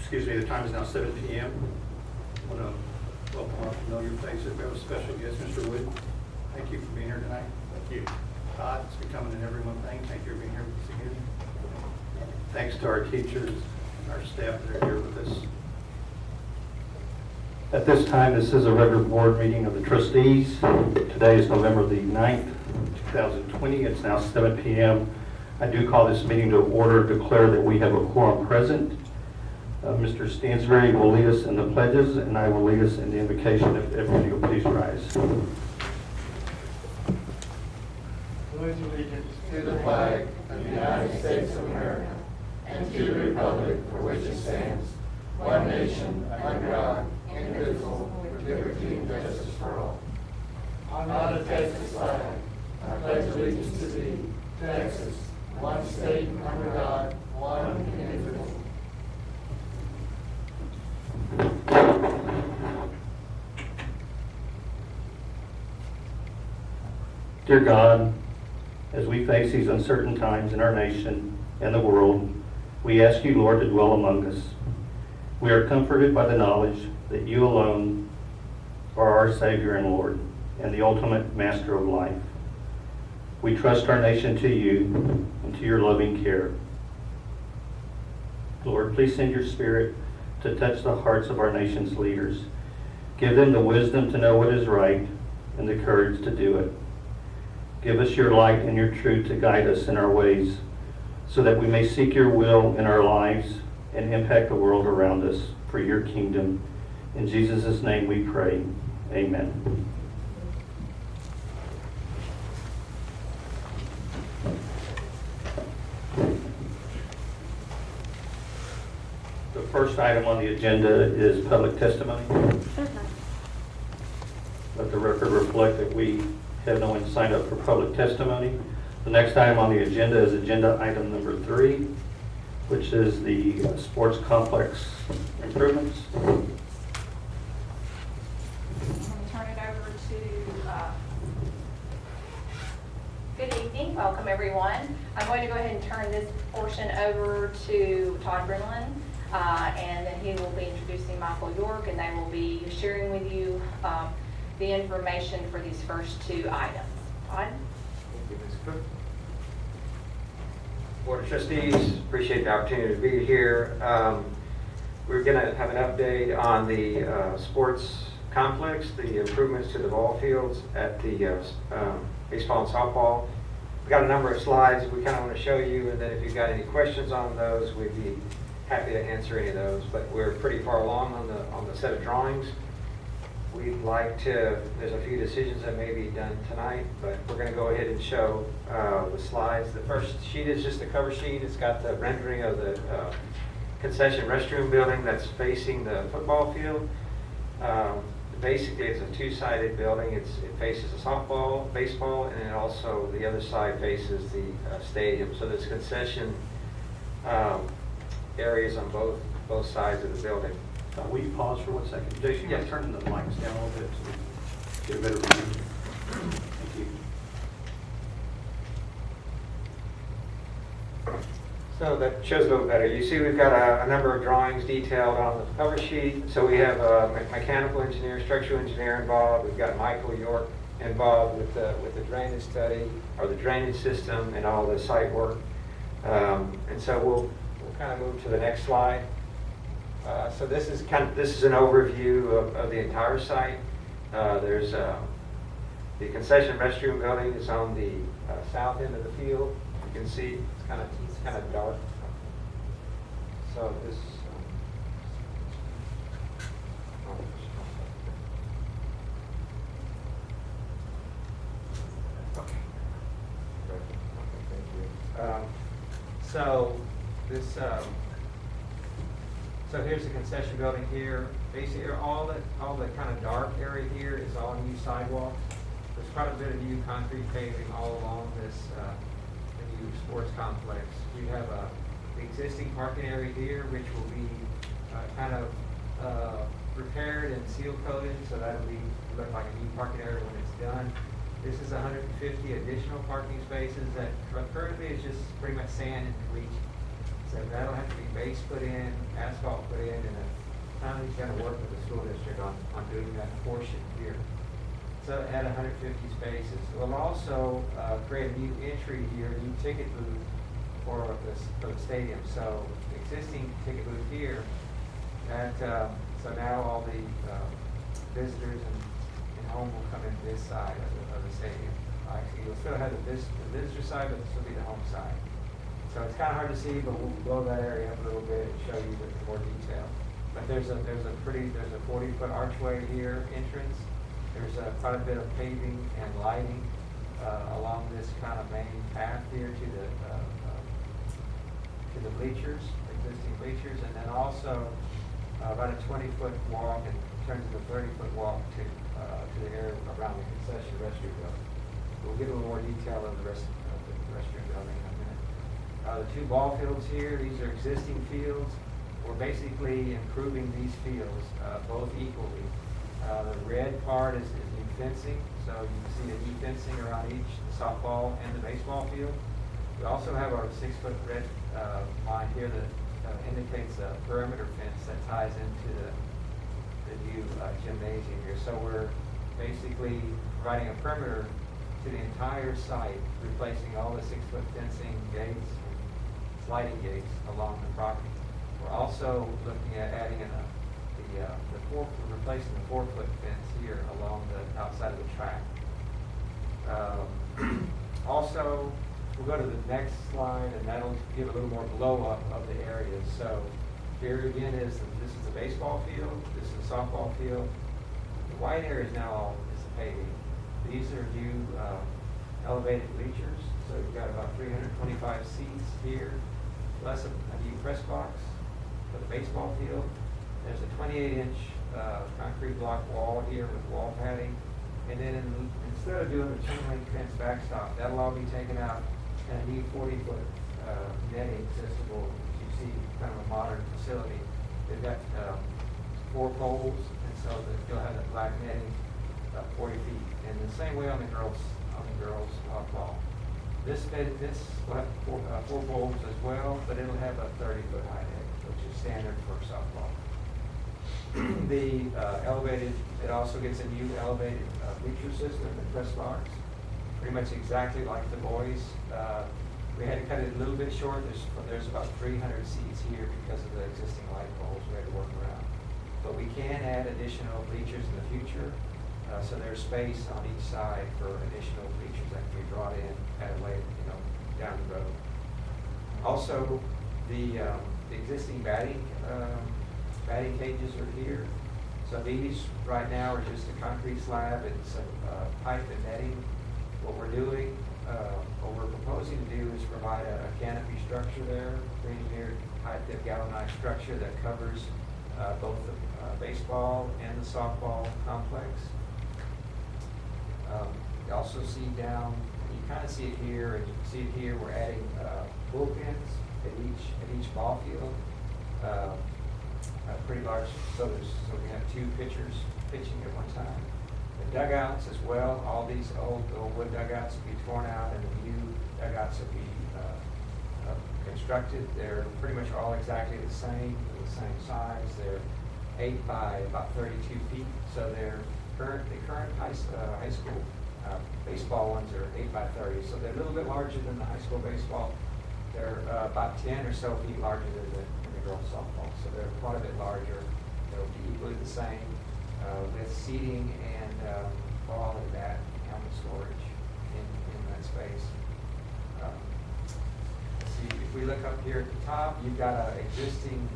Excuse me, the time is now 7 p.m. I want to welcome our familiar faces. We have a special guest, Mr. Wood. Thank you for being here tonight. Thank you. Todd, it's becoming an everyone thing. Thank you for being here this evening. Thanks to our teachers and our staff that are here with us. At this time, this is a regular board meeting of the trustees. Today is November the 9th, 2020. It's now 7 p.m. I do call this meeting to order, declare that we have a quorum present. Mr. Stansberry will lead us in the pledges, and I will lead us in the invocation. If everybody will please rise. Pledge allegiance to the flag of the United States of America and to the republic for which it stands, one nation, under God, indivisible, with liberty and justice for all. On the Texas flag, I pledge allegiance to thee, Texas, one state under God, one indivisible. Dear God, as we face these uncertain times in our nation and the world, we ask you, Lord, to dwell among us. We are comforted by the knowledge that you alone are our Savior and Lord, and the ultimate master of life. We trust our nation to you and to your loving care. Lord, please send your Spirit to touch the hearts of our nation's leaders. Give them the wisdom to know what is right and the courage to do it. Give us your light and your truth to guide us in our ways so that we may seek your will in our lives and impact the world around us for your kingdom. In Jesus' name we pray. Amen. The first item on the agenda is public testimony. Let the record reflect that we have no one signed up for public testimony. The next item on the agenda is agenda item number 3, which is the sports complex improvements. I'm going to turn it over to, good evening, welcome everyone. I'm going to go ahead and turn this portion over to Todd Brennan, and then he will be introducing Michael York, and they will be sharing with you the information for these first 2 items. Todd? Thank you, Ms. Cook. Board of Trustees, appreciate the opportunity to be here. We're going to have an update on the sports complex, the improvements to the ball fields at the baseball and softball. We've got a number of slides we kind of want to show you, and then if you've got any questions on those, we'd be happy to answer any of those. But we're pretty far along on the set of drawings. We'd like to, there's a few decisions that may be done tonight, but we're going to go ahead and show the slides. The first sheet is just the cover sheet. It's got the rendering of the concession restroom building that's facing the football field. Basically, it's a 2-sided building. It faces the softball, baseball, and then also the other side faces the stadium. So there's concession areas on both sides of the building. Will you pause for 1 second? Jason, you Yes. turn the mics down a little bit so we get a better view. Thank you. So that shows a little better. You see we've got a number of drawings detailed on the cover sheet. So we have a mechanical engineer, structural engineer involved. We've got Michael York involved with the drainage study or the drainage system and all the site work. And so we'll kind of move to the next slide. So this is an overview of the entire site. There's the concession restroom building is on the south end of the field. You can see it's kind of dark. So this. Okay. Thank you. So this. So here's the concession building here. Basically, all the kind of dark area here is all new sidewalks. There's quite a bit of new concrete paving all along this the new sports complex. We have the existing parking area here, which will be kind of repaired and seal coated, so that'll look like a new parking area when it's done. This is 150 additional parking spaces that currently is just pretty much sand and bleaching. So that'll have to be base put in, asphalt put in, county's gonna work with the school district on doing that portion here. So at 150 spaces. We'll also create a new entry here, a new ticket booth for the stadium. So existing ticket booth here, so now all the visitors and home will come in this side of the stadium. Actually, you'll still have the visitor side, but this will be the home side. So it's kind of hard to see, but we'll blow that area up a little bit and show you with more detail. But there's a 40-foot archway here, entrance. There's quite a bit of paving and lighting along this kind of main path here to the bleachers, existing bleachers, and then also about a 20-foot walk and turns into a 30-foot walk to the area around the concession restroom building. We'll get a little more detail of the rest of the restroom building in a minute. The two ball fields here, these are existing fields. We're basically improving these fields both equally. The red part is new fencing, so you can see the new fencing around each, the softball and the baseball field. We also have our 6-foot red line here that indicates a perimeter fence that ties into the new gymnasium here. So we're basically providing a perimeter to the entire site, replacing all the 6-foot fencing, gates, and sliding gates along the property. We're also looking at adding in replacing the 4-foot fence here along the outside of the track. Also, we'll go to the next slide, and that'll give a little more blow up of the areas. So here again this is the baseball field, this is the softball field. The white area is now all is the paving. These are new elevated bleachers, so you've got about 325 seats here, plus a new press box for the baseball field. There's a 28-inch concrete block wall here with wall padding, and then instead of doing the chain link fence backstop, that'll all be taken out, and a new 40-foot netting system will, as you see, kind of a modern facility. They've got 4 poles, and so you'll have that black netting about 40 feet. And the same way on the girls softball. This will have 4 poles as well, but it'll have a 30-foot high net, which is standard for softball. The it also gets a new elevated bleacher system and press box, pretty much exactly like the boys. We had to cut it a little bit short. There's about 300 seats here because of the existing light poles we had to work around. But we can add additional bleachers in the future, so there's space on each side for additional bleachers that can be brought in at a later, down the road. Also, the existing batting cages are here. So these right now are just a concrete slab and some pipe and netting. What we're proposing to do is provide a canopy structure there, pre-engineered high-depth galvanized structure that covers both the baseball and the softball complex. You also see down, you kind of see it here, and you can see it here, we're adding bullpens at each ball field. Pretty large, so we have 2 pitchers pitching at one time. The dugouts as well, all these old wood dugouts will be torn out and the new dugouts will be constructed. They're pretty much all exactly the same size. They're 8 by about 32 feet, so the current high school baseball ones are 8 by 30, so they're a little bit larger than the high school baseball. They're about 10 or so feet larger than the girls softball, so they're quite a bit larger. They'll be equally the same with seating and ball and bat helmet storage in that space. See, if we look up here at the top, you've got an existing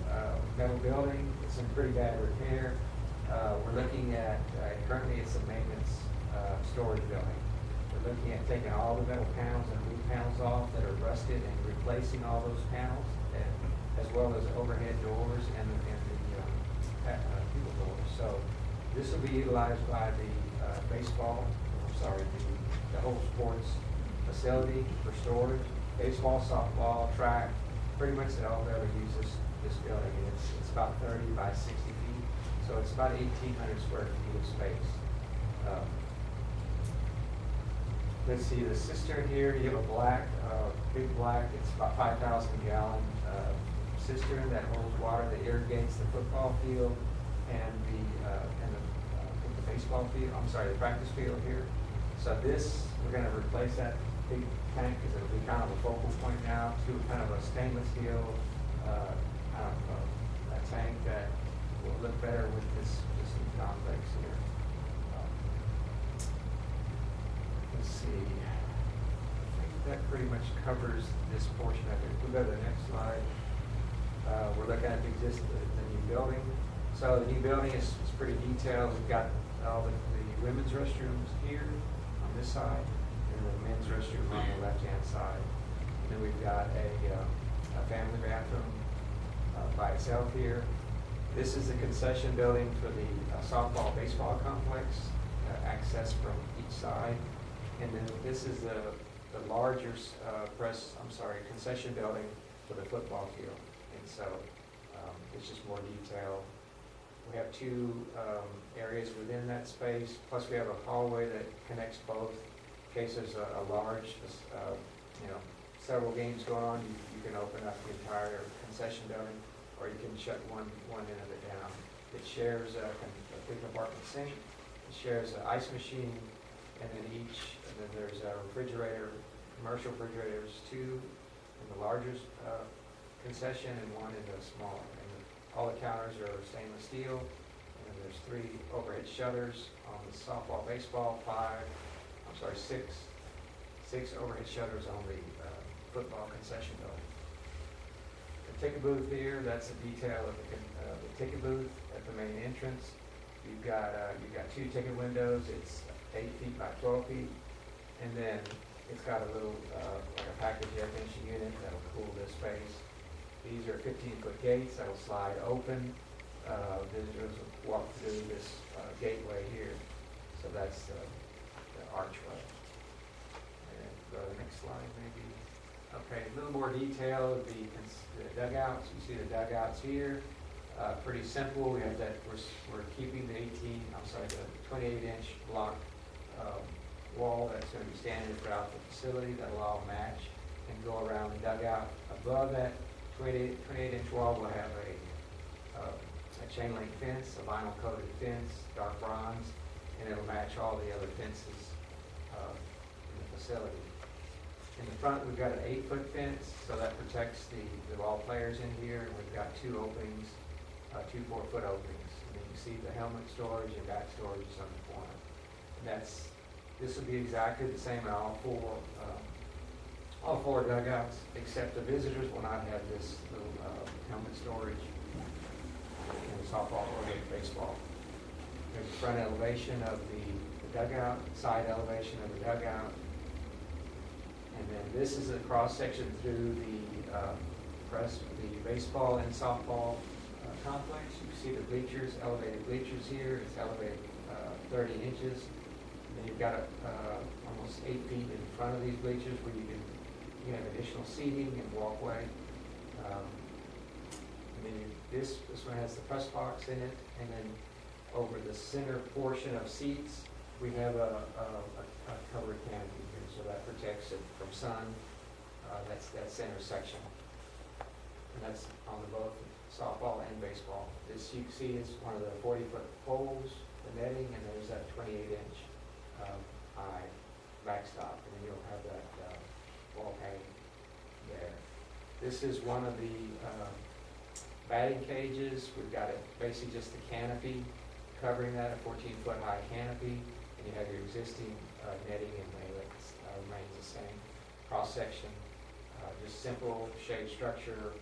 metal building. It's in pretty bad repair. We're looking at, currently it's a maintenance storage building. We're looking at taking all the metal panels and roof panels off that are rusted and replacing all those panels, as well as overhead doors and the people doors. So this will be utilized by the the whole sports facility for storage. Baseball, softball, track, pretty much they all ever use this building. And it's about 30 by 60 feet, so it's about 1,800 square feet of space. Let's see, the cistern here, you have a big black, it's about 5,000 gallon cistern that holds water that irrigates the football field. and the baseball field, I'm sorry, the practice field here. So this, we're gonna replace that big tank because it'll be kind of a focal point now to kind of a stainless steel, a tank that will look better with this new complex here. Let's see. I think that pretty much covers this portion of it. We'll go to the next slide. We're looking at the new building. So the new building is pretty detailed. We've got all the women's restrooms here on this side, and the men's restroom on the left-hand side. And then we've got a family bathroom by itself here. This is the concession building for the softball baseball complex, access from each side. And then this is the larger concession building for the football field. And so it's just more detail. We have two areas within that space, plus we have a hallway that connects both. In case there's a large, several games going on, you can open up the entire concession building, or you can shut one end of it down. It shares a big compartment sink, it shares an ice machine, and then there's a refrigerator, commercial refrigerators, two in the larger concession and one in the smaller. And all the counters are stainless steel, and there's 3 overhead shutters on the softball, baseball, 6 overhead shutters on the football concession building. The ticket booth here, that's a detail of the ticket booth at the main entrance. You've got 2 ticket windows. It's 8 feet by 12 feet, and then it's got a little like a package air conditioning unit that'll cool this space. These are 15-foot gates that'll slide open. Visitors will walk through this gateway here. So that's the archway. And go to the next slide, maybe. Okay, a little more detail. The dugouts. You see the dugouts here. Pretty simple. We have that. We're keeping the 28-inch block wall that's going to be standard throughout the facility. That'll all match and go around the dugout. Above that 28-inch wall, we'll have a chain link fence, a vinyl coated fence, dark bronze, and it'll match all the other fences in the facility. In the front, we've got an 8-foot fence, so that protects the ball players in here. And we've got 2 openings, 2 4-foot openings. And then you see the helmet storage and bat storage is on the corner. And this will be exactly the same in all 4 dugouts, except the visitors will not have this little helmet storage in the softball or in baseball. There's a front elevation of the dugout, side elevation of the dugout. And then this is a cross-section through the baseball and softball complex. You see the bleachers, elevated bleachers here. It's elevated 30 inches. And then you've got almost 8 feet in front of these bleachers where you can have additional seating and walkway. And then this one has the press box in it. And then over the center portion of seats, we have a covered canopy here, so that protects it from sun. That's that center section. And that's on the both softball and baseball. This you can see is one of the 40-foot poles, the netting, and there's that 28-inch high backstop, and then you'll have that wall hanging there. This is one of the batting cages. We've got it basically just the canopy covering that, a 14-foot high canopy, and you have your existing netting in there that remains the same. Cross section, just simple shade structure,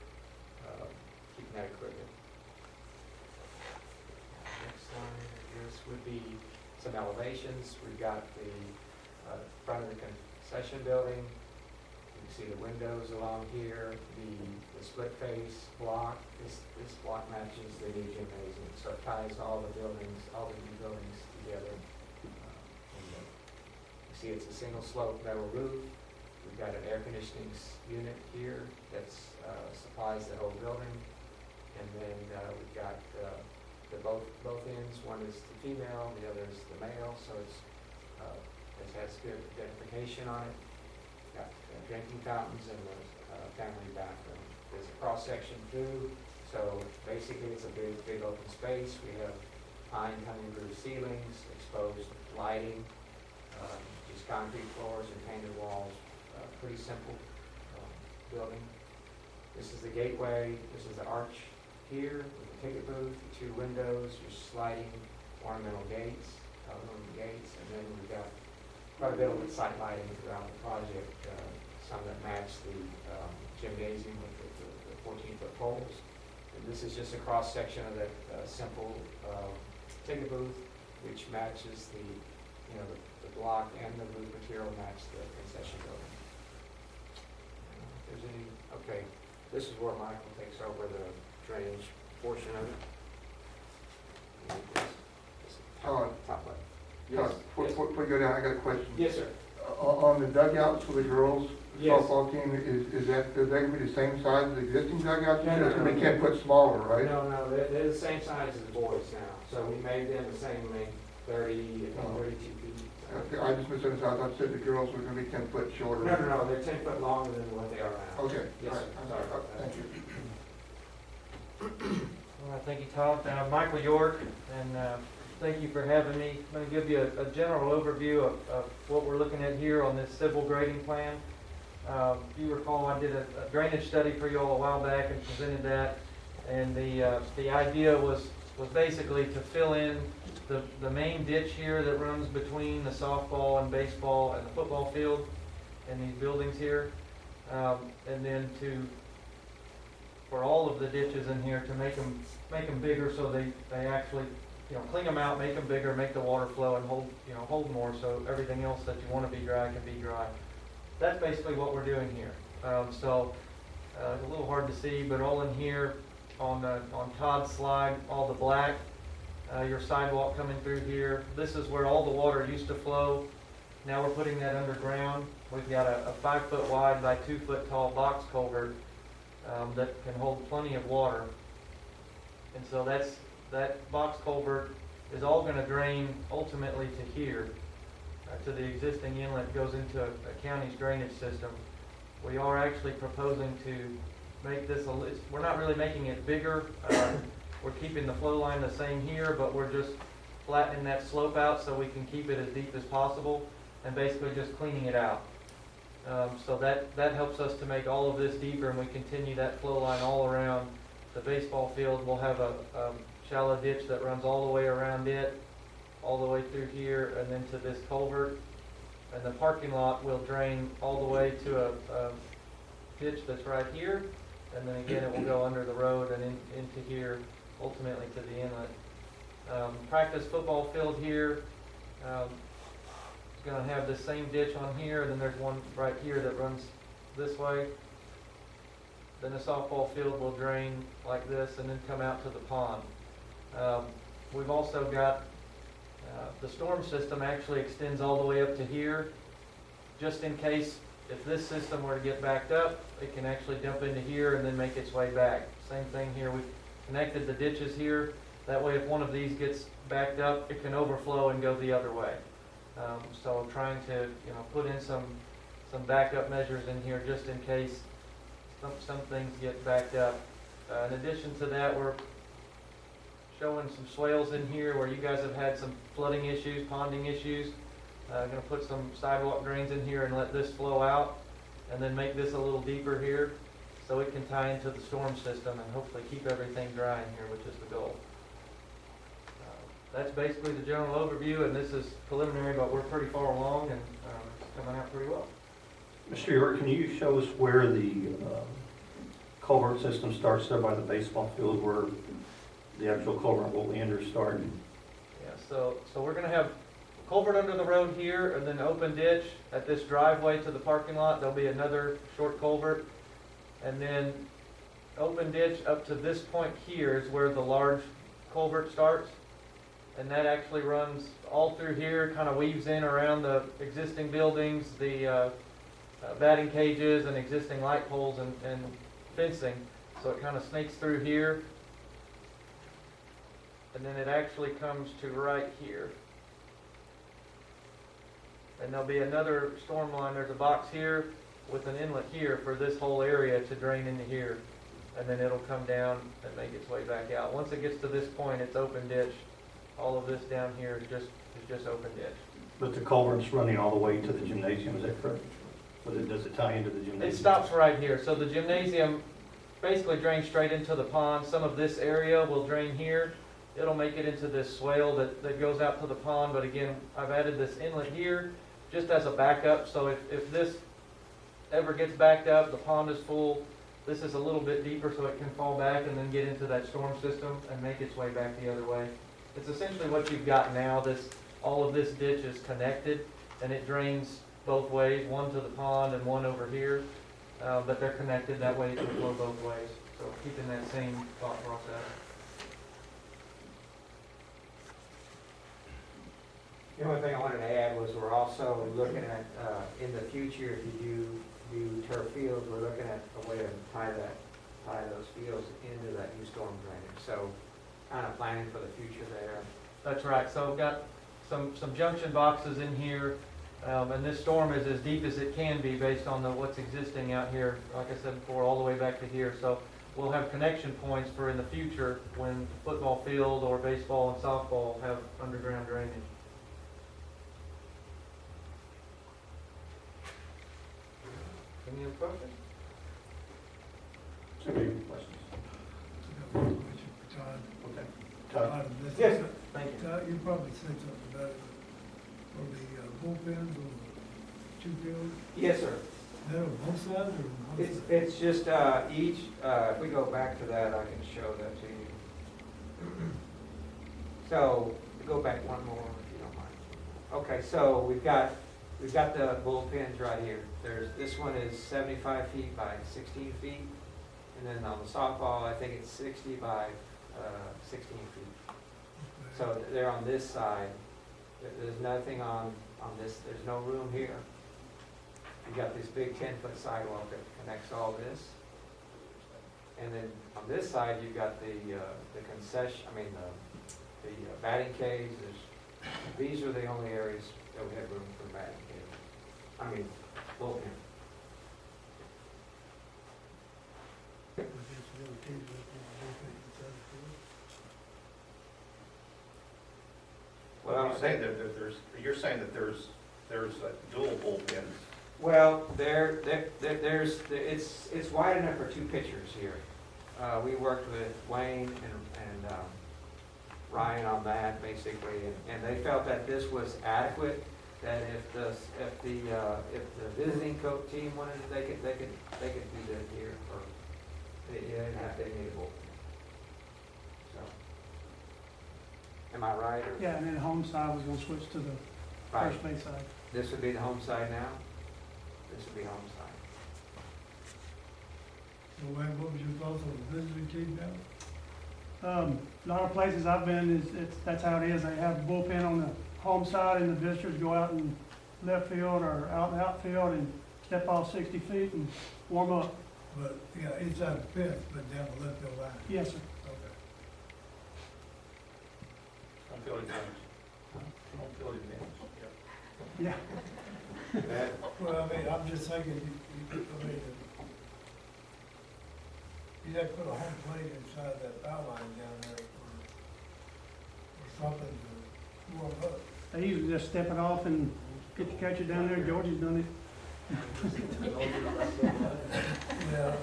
keeping that equipment. Next slide, this would be some elevations. We've got the front of the concession building. You can see the windows along here, the split face block. This block matches the new gymnasium, so it ties all the buildings, all the new buildings together. You see it's a single slope metal roof. We've got an air conditioning unit here that supplies the whole building. And then we've got both ends. One is the female, the other is the male, so it has good identification on it. Got drinking fountains and a family bathroom. There's a cross section through, So basically, it's a big open space. We have pine honey roof ceilings, exposed lighting, just concrete floors and painted walls. Pretty simple building. This is the gateway. This is the arch here with the ticket booth, the 2 windows, your sliding ornamental gates, aluminum gates, and then we've got quite a bit of site lighting throughout the project. Some that match the gymnasium with the 14-foot poles. And this is just a cross section of that simple ticket booth, which matches the block and the roof material match the concession building. If there's any, okay, this is where Michael takes over the drainage portion of it. Todd, Top left. Todd, before you go down, I got a question. Yes, sir. On the dugouts for the girls Yes. softball team, is that going to be the same size as the existing dugouts? No, no, It's going to be no. 10 foot smaller, right? No, they're the same size as the boys now. So we made them the same length, 30 and 32 feet. Okay, I just misunderstood. I thought you said the girls were going to be 10 foot shorter. No, they're 10 foot longer than what they are now. Okay. Yes, All sir. right. I'm Sorry. sorry. Thank you. All right, thank you, Todd. Michael York, and thank you for having me. I'm going to give you a general overview of what we're looking at here on this civil grading plan. If you recall, I did a drainage study for you all a while back and presented that, and the idea was basically to fill in the main ditch here that runs between the softball and baseball and the football field and these buildings here, and then for all of the ditches in here to make them bigger so they actually, clean them out, make them bigger, make the water flow and hold more so everything else that you want to be dry can be dry. That's basically what we're doing here. It's a little hard to see, but all in here on Todd's slide, all the black, your sidewalk coming through here. This is where all the water used to flow. Now we're putting that underground. We've got a 5 foot wide by 2 foot tall box culvert that can hold plenty of water. And so that box culvert is all going to drain ultimately to here, to the existing inlet, goes into a county's drainage system. We are actually proposing to make this, we're not really making it bigger. We're keeping the flow line the same here, but we're just flattening that slope out so we can keep it as deep as possible and basically just cleaning it out. So that helps us to make all of this deeper, and we continue that flow line all around the baseball field. We'll have a shallow ditch that runs all the way around it, all the way through here and then to this culvert. And the parking lot will drain all the way to a ditch that's right here. And then again, it will go under the road and into here, ultimately to the inlet. Practice football field here. It's going to have the same ditch on here, and then there's one right here that runs this way. Then the softball field will drain like this and then come out to the pond. We've also got the storm system actually extends all the way up to here, just in case if this system were to get backed up, it can actually dump into here and then make its way back. Same thing here. We've connected the ditches here. That way if one of these gets backed up, it can overflow and go the other way. So I'm trying to put in some backup measures in here just in case some things get backed up. In addition to that, we're showing some swales in here where you guys have had some flooding issues, ponding issues. I'm going to put some sidewalk drains in here and let this flow out, and then make this a little deeper here so it can tie into the storm system and hopefully keep everything dry in here, which is the goal. That's basically the general overview, and this is preliminary, but we're pretty far along and it's coming out pretty well. Mr. York, can you show us where the culvert system starts there by the baseball field, where the actual culvert will end or start? Yeah, so we're going to have culvert under the road here, and then open ditch at this driveway to the parking lot. There'll be another short culvert, and then open ditch up to this point here is where the large culvert starts, and that actually runs all through here, kind of weaves in around the existing buildings, the batting cages and existing light poles and fencing. So it kind of snakes through here, and then it actually comes to right here. And there'll be another storm line. There's a box here with an inlet here for this whole area to drain into here. and then it'll come down and make its way back out. Once it gets to this point, it's open ditch. All of this down here is just open ditch. But the culvert's running all the way to the gymnasium, is that correct? Or does it tie into the gymnasium? It stops right here. So the gymnasium basically drains straight into the pond. Some of this area will drain here. It'll make it into this swale that goes out to the pond. But again, I've added this inlet here just as a backup. So if this ever gets backed up, the pond is full, this is a little bit deeper so it can fall back and then get into that storm system and make its way back the other way. It's essentially what you've got now. All of this ditch is connected and it drains both ways, one to the pond and one over here. But they're connected, that way it can flow both ways. So keeping that same thought process. The only thing I wanted to add was we're also looking at, in the future, if you do turf fields, we're looking at a way to tie those fields into that new storm drainage. So kind of planning for the future there. That's right. So I've got some junction boxes in here. And this storm is as deep as it can be based on what's existing out here, like I said before, all the way back to here. So we'll have connection points for in the future when the football field or baseball and softball have underground drainage. Any other questions? Any questions? Okay. Todd? Yes, thank you. Todd, you probably said something about it, for the bullpens or the two fields. Yes, sir. Is that on both sides or on one side? It's just each, if we go back to that, I can show that to you. So, go back one more if you don't mind. Okay, so we've got the bullpens right here. This one is 75 feet by 16 feet. And then on the softball, I think it's 60 by 16 feet. So they're on this side. There's nothing on this, there's no room here. You've got this big 10-foot sidewalk that connects all this. And then on this side, you've got the concession, the batting cage. These are the only areas that we have room for batting cage. Bullpen. Well, You're saying that there's dual bullpens. Well, it's wide enough for two pitchers here. We worked with Wayne and Ryan on that basically, and they felt that this was adequate. That if the visiting coach team wanted it, they could do that here, or they didn't have to need a bullpen. So, am I right? Or? Yeah, and then the home side was gonna switch to the Right. first base side. This would be the home side now. This would be home side. So Wayne, what was your thoughts on the visiting team now? A lot of places I've been, that's how it is. They have a bullpen on the home side and the visitors go out in left field or out in the outfield and step off 60 feet and warm up. But, yeah, inside the fence, but down the left field line. Yes, sir. Okay. Don't feel advantage. Don't feel advantage. Yeah. Well, I'm just thinking, you'd have to put a home plate inside that foul line down there or something to warm up. They usually just step it off and get the catcher down there. Georgie's done it. Yeah.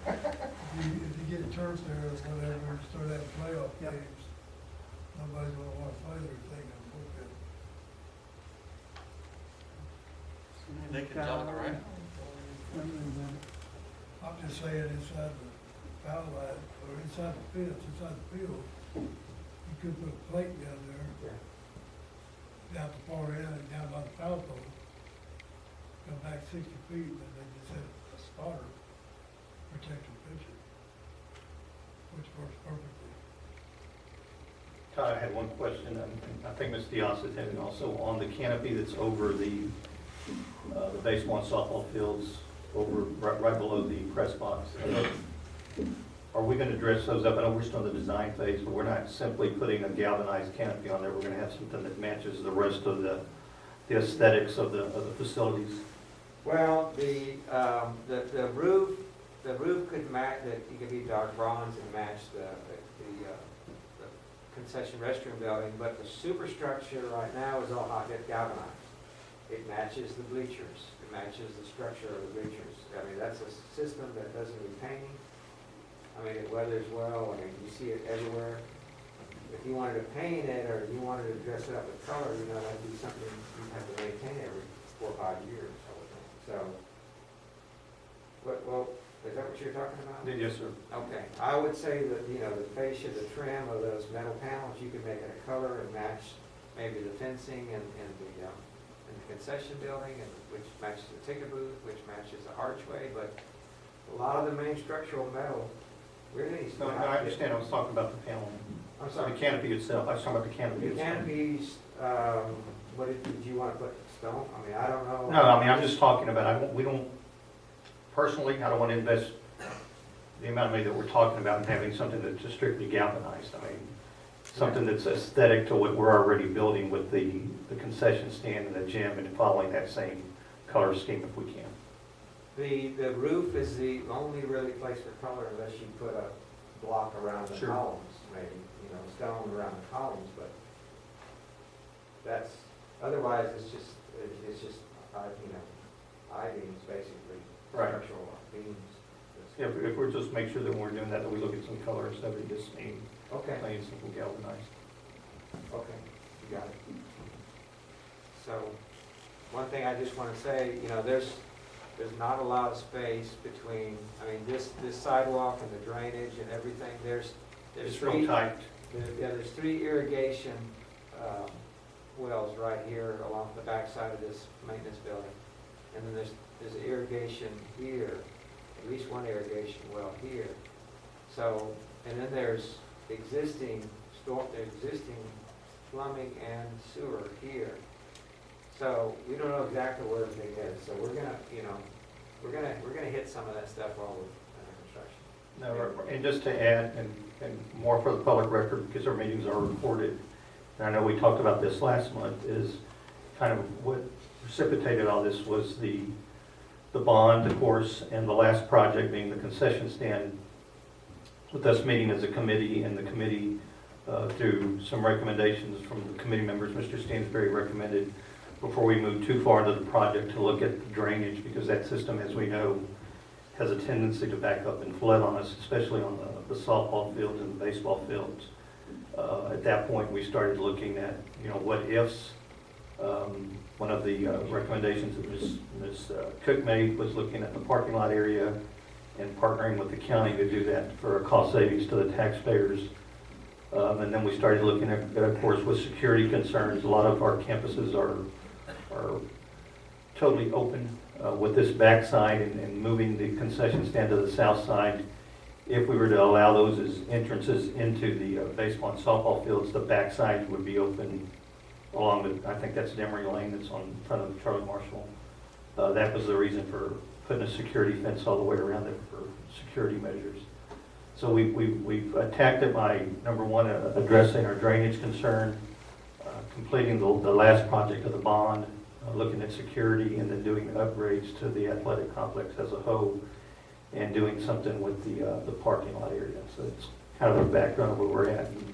If you get turf there or whatever, start having playoff Yep. games, nobody's gonna wanna play their thing on bullpen. They can jog around. I'm just saying inside the foul line, or inside the fence, inside the field, you could put a plate down there, Yeah. down the far end and down by the foul pole. Come back 60 feet, and they just have a spotter protect the pitcher, which works perfectly. Todd, I had one question, and I think Ms. Diaz is having also, on the canopy that's over the baseball and softball fields, over, right below the press box. Are we gonna dress those up? I know we're still in the design phase, but we're not simply putting a galvanized canopy on there. We're gonna have something that matches the rest of the aesthetics of the facilities. Well, the roof the roof could match, that it could be dark bronze and match the concession restroom building, but the superstructure right now is all hot dip galvanized. It matches the bleachers, it matches the structure of the bleachers. I mean, that's a system that doesn't need painting. I mean, it weathers well, I mean, you see it everywhere. If you wanted to paint it, or you wanted to dress it up with color, you know, that'd be something you'd have to maintain every 4 or 5 years, I would think. So, well, is that what you're talking about? Yes, sir. Okay, I would say that, you know, the fascia, the trim of those metal panels, you could make it a color and match maybe the fencing and the concession building, and which matches the ticket booth, which matches the archway, but a lot of the main structural metal really needs to. No, I understand, I was talking about the panel. I'm sorry. The canopy itself, I was talking about the canopy The itself. canopies, what did you want to put, stone? I mean, I don't know. No, I mean, I'm just talking about, we don't, personally, I don't want to invest the amount of money that we're talking about in having something that's just strictly galvanized. I mean, something that's aesthetic to what we're already building with the concession stand and the gym, and following that same color scheme if we can. The roof is the only really place for color unless you put a block around the Sure. columns, maybe, you know, stone around the columns, but that's, otherwise it's just, you know, I-beams basically, Right. structural beams. Yeah, if we're just make sure that when we're doing that we look at some color instead of just being Okay, plain simple galvanized. okay, you got it. So, one thing I just want to say, you know, there's not a lot of space between, I mean, this sidewalk and the drainage and everything, there's It's three. real tight. There's 3 irrigation wells right here along the backside of this maintenance building. And then there's irrigation here, at least 1 irrigation well here. So, and then there's existing plumbing and sewer here. So we don't know exactly where everything is. So we're gonna, you know, we're gonna hit some of that stuff while we're under construction. No, and just to add, and more for the public record, because our meetings are recorded, and I know we talked about this last month, is kind of what precipitated all this was the bond, of course, and the last project being the concession stand, with us meeting as a committee, and the committee, through some recommendations from the committee members, Mr. Stansberry recommended, before we move too far into the project, to look at the drainage, because that system, as we know, has a tendency to back up and flood on us, especially on the softball fields and the baseball fields. At that point, we started looking at, you know, what ifs. One of the recommendations that Ms. Cook made was looking at the parking lot area and partnering with the county to do that for a cost savings to the taxpayers. And then we started looking at, of course, with security concerns. A lot of our campuses are totally open with this backside, and moving the concession stand to the south side. If we were to allow those as entrances into the baseball and softball fields, the backside would be open along the, I think that's Demery Lane that's on front of Charlie Marshall. That was the reason for putting a security fence all the way around it for security measures. So we've attacked it by, number one, addressing our drainage concern, completing the last project of the bond, looking at security, and then doing upgrades to the athletic complex as a whole, and doing something with the parking lot area. So it's kind of a background of where we're at. And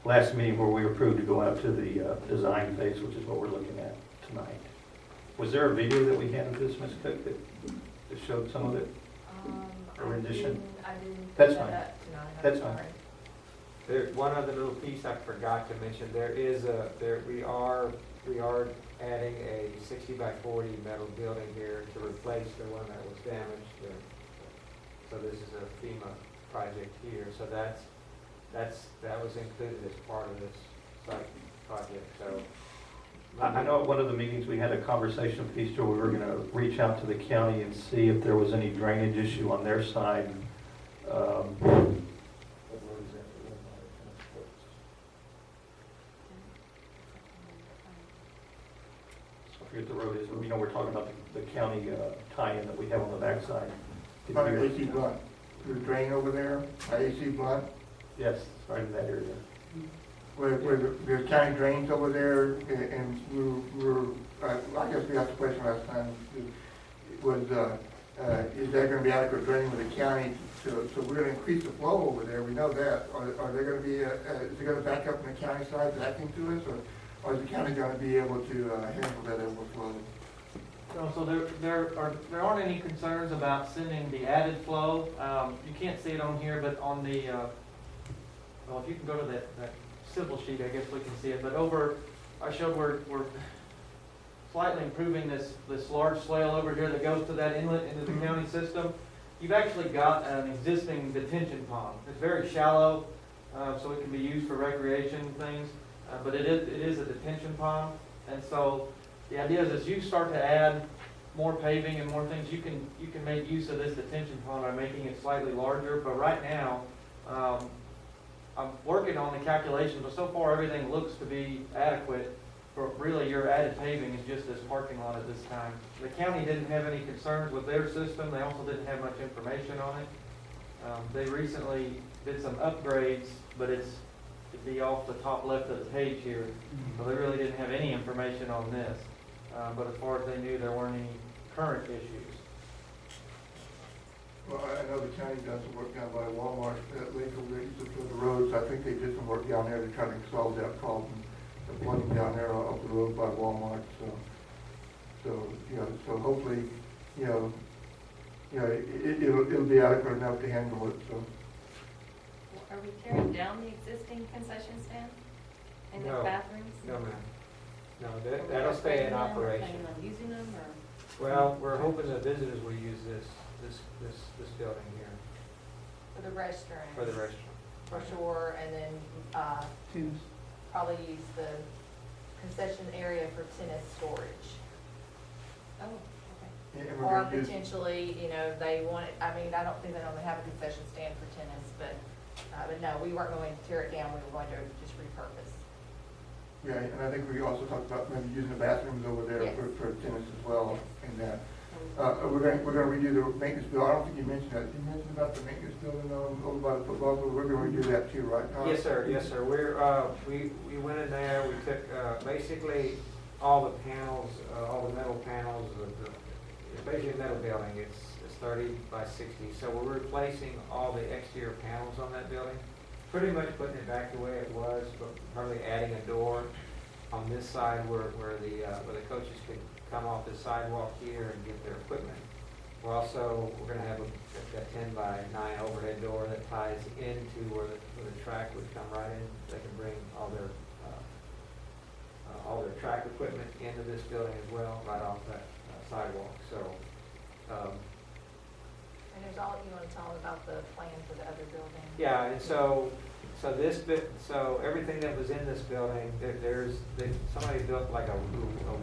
last meeting where we were approved to go out to the design phase, which is what we're looking at tonight. Was there a video that we had of this, Ms. Cook, that showed some of it? A rendition? I didn't. That's put fine. that up tonight, I'm That's fine. sorry. There's one other little piece I forgot to mention. We are adding a 60 by 40 metal building here to replace the one that was damaged. So this is a FEMA project here. So that was included as part of this site project. So I know at one of the meetings, we had a conversation with Easter, we were going to reach out to the county and see if there was any drainage issue on their side. I forget the road is, but you know, we're talking about the county tie-in that we have on the backside. On AC Blunt, the drain over there, AC Blunt, Yes, right in that area. where there's county drains over there, and I guess we asked the question last time, was, is there gonna be adequate draining with the county so we're gonna increase the flow over there, we know that. Are there gonna be, is it gonna back up on the county side backing to us, or is the county gonna be able to handle that overflow? No, so there aren't any concerns about sending the added flow. You can't see it on here, but on the, well, if you can go to that civil sheet, I guess we can see it. But over, I showed we're slightly improving this large swale over here that goes to that inlet into the county system. You've actually got an existing detention pond. It's very shallow, so it can be used for recreation things, but it is a detention pond. And so the idea is as you start to add more paving and more things, you can make use of this detention pond by making it slightly larger. But right now, I'm working on the calculations, but so far everything looks to be adequate. For really your added paving is just this parking lot at this time. The county didn't have any concerns with their system. They also didn't have much information on it. They recently did some upgrades, but it'd be off the top left of the page here. So they really didn't have any information on this. But as far as they knew, there weren't any current issues. Well, I know the county does some work down by Walmart, Lakeville, they used to fill the roads. I think they did some work down there to try to solve that problem. The flooding down there up the road by Walmart, so hopefully, it'll be adequate enough to handle it, so. Are we tearing down the existing concession stand and the No. bathrooms? No, ma'am. No, that'll stay in operation. Planning on using them, or Well, we're hoping that visitors will use this building here for the restrooms? for the restaurant. For sure, and then, Tennis. probably use the concession area for tennis storage. Oh, okay. And we're Or gonna use- potentially, they want it, I mean, I don't think they normally have a concession stand for tennis, but no, we weren't going to tear it down, we were going to just repurpose. Yeah, and I think we also talked about maybe using the bathrooms over there Yes. for tennis as well, and that. We're gonna redo the maintenance bill. I don't think you mentioned that. Did you mention about the maintenance building over by the football field? We're gonna redo that too, right? Yes, sir, yes, sir. We went in there, we took, basically all the panels, all the metal panels, it's basically a metal building, it's 30 by 60. So we're replacing all the exterior panels on that building, pretty much putting it back the way it was, but probably adding a door on this side where the coaches could come off the sidewalk here and get their equipment. We're gonna have a 10 by 9 overhead door that ties into where the track would come right in. They can bring all their track equipment into this building as well, right off that sidewalk. So, And there's all, you want to tell them about the plan for the other building? yeah, and so everything that was in this building, somebody built like a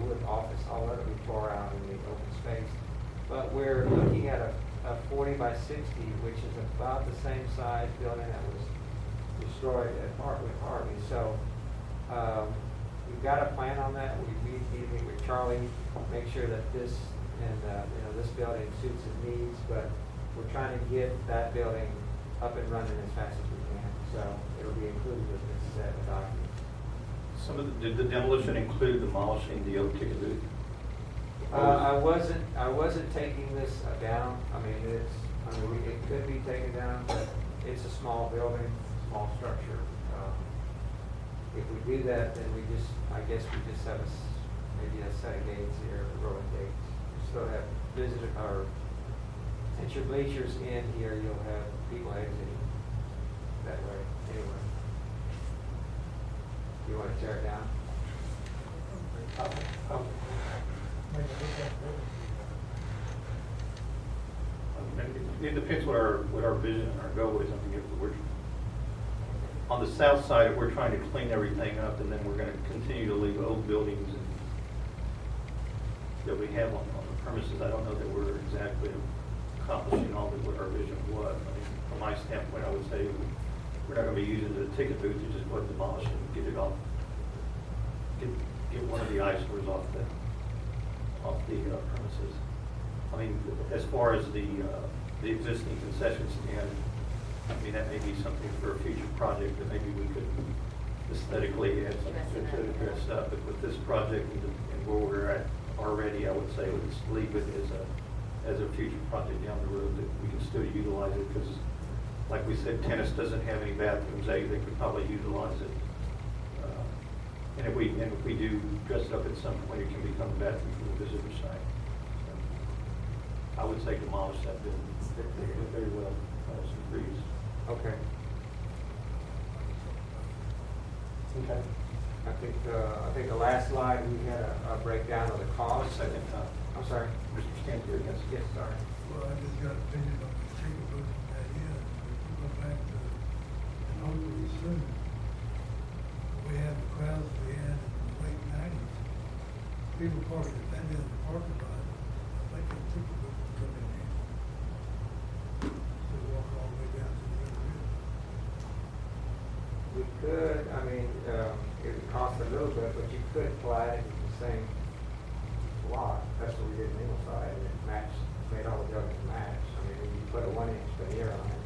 wood office, all that we tore out in the open space. But we're looking at a 40 by 60, which is about the same size building that was destroyed at Harvey. So, we've got a plan on that. We need to meet with Charlie, make sure that this building suits his needs, but we're trying to get that building up and running as fast as we can. So it'll be included with this set of documents. Did the demolition include demolishing the old ticket booth? I wasn't taking this down. It could be taken down, but it's a small building, small structure. If we do that, then I guess we just have maybe a set of gates here, rolling gates. We still have visitors, or since your bleachers in here, you'll have people exiting that way anyway. You want to tear it down? It depends what our vision and our goal is. I mean, if we're on the south side, if we're trying to clean everything up, and then we're going to continue to leave old buildings that we have on the premises, I don't know that we're exactly accomplishing all of what our vision was. I mean, from my standpoint, I would say we're not going to be using the ticket booth to just go and demolish it, get it off, get one of the eyesores off the premises. I mean, as far as the existing concession stand, I mean, that may be something for a future project that maybe we could aesthetically add something to address up. But with this project and where we're at already, I would say let's leave it as a future project down the road, that we can still utilize it, because like we said, tennis doesn't have any bathrooms, they could probably utilize it. And if we do dress it up at some point, it can become a bathroom for the visitor site. So, I would say demolish that building. Very well, some trees. Okay. Okay. I think the last slide, we had a breakdown of the cost. Second, I'm sorry. Mr. Stanfield, yes. Yes, sorry. Well, I just got an opinion on the ticket booth from that year. If we go back to, and hopefully soon, we had the crowds we had in the late nineties. People parking at that end of the parking lot. I think the ticket booth would come in here. So walk all the way down to the other end. We could, I mean, it would cost a little bit, but you could flat it the same lot. That's what we did in Ingleside, and it matched, made all the buildings match. I mean, if you put a 1-inch veneer on it,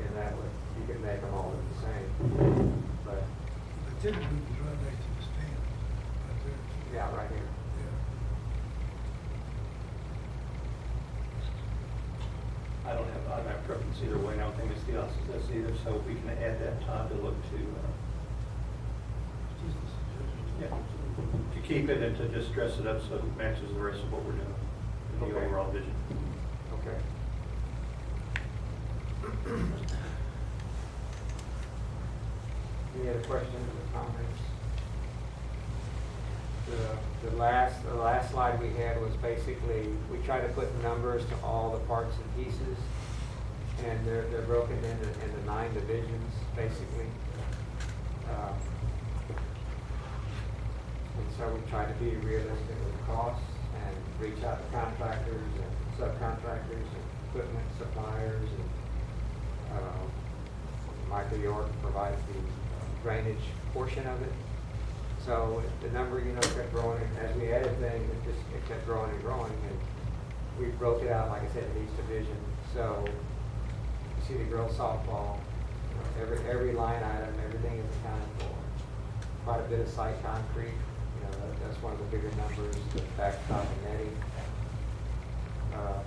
and that would, you could make them all look the same. But, The ticket booth is right next to the stand, right there. yeah, right here. Yeah. I don't have preference either way, and I don't think Ms. Diaz does either, so we can add that time to look to, It's just a suggestion. to keep it and to just dress it up so it matches the rest of what we're doing in the Okay. overall vision. Okay. Any other questions or comments? The last slide we had was basically, we tried to put numbers to all the parts and pieces, and they're broken into 9 divisions, basically. And so we try to be realistic with costs and reach out to contractors and subcontractors and equipment suppliers. And Michael York provides the drainage portion of it. So the number, kept growing, and as we added things, it kept growing and growing, and we broke it out, like I said, in each division. So you see the girls softball, every line item, everything is accounted for. Quite a bit of site concrete, that's one of the bigger numbers, the backstop and netting,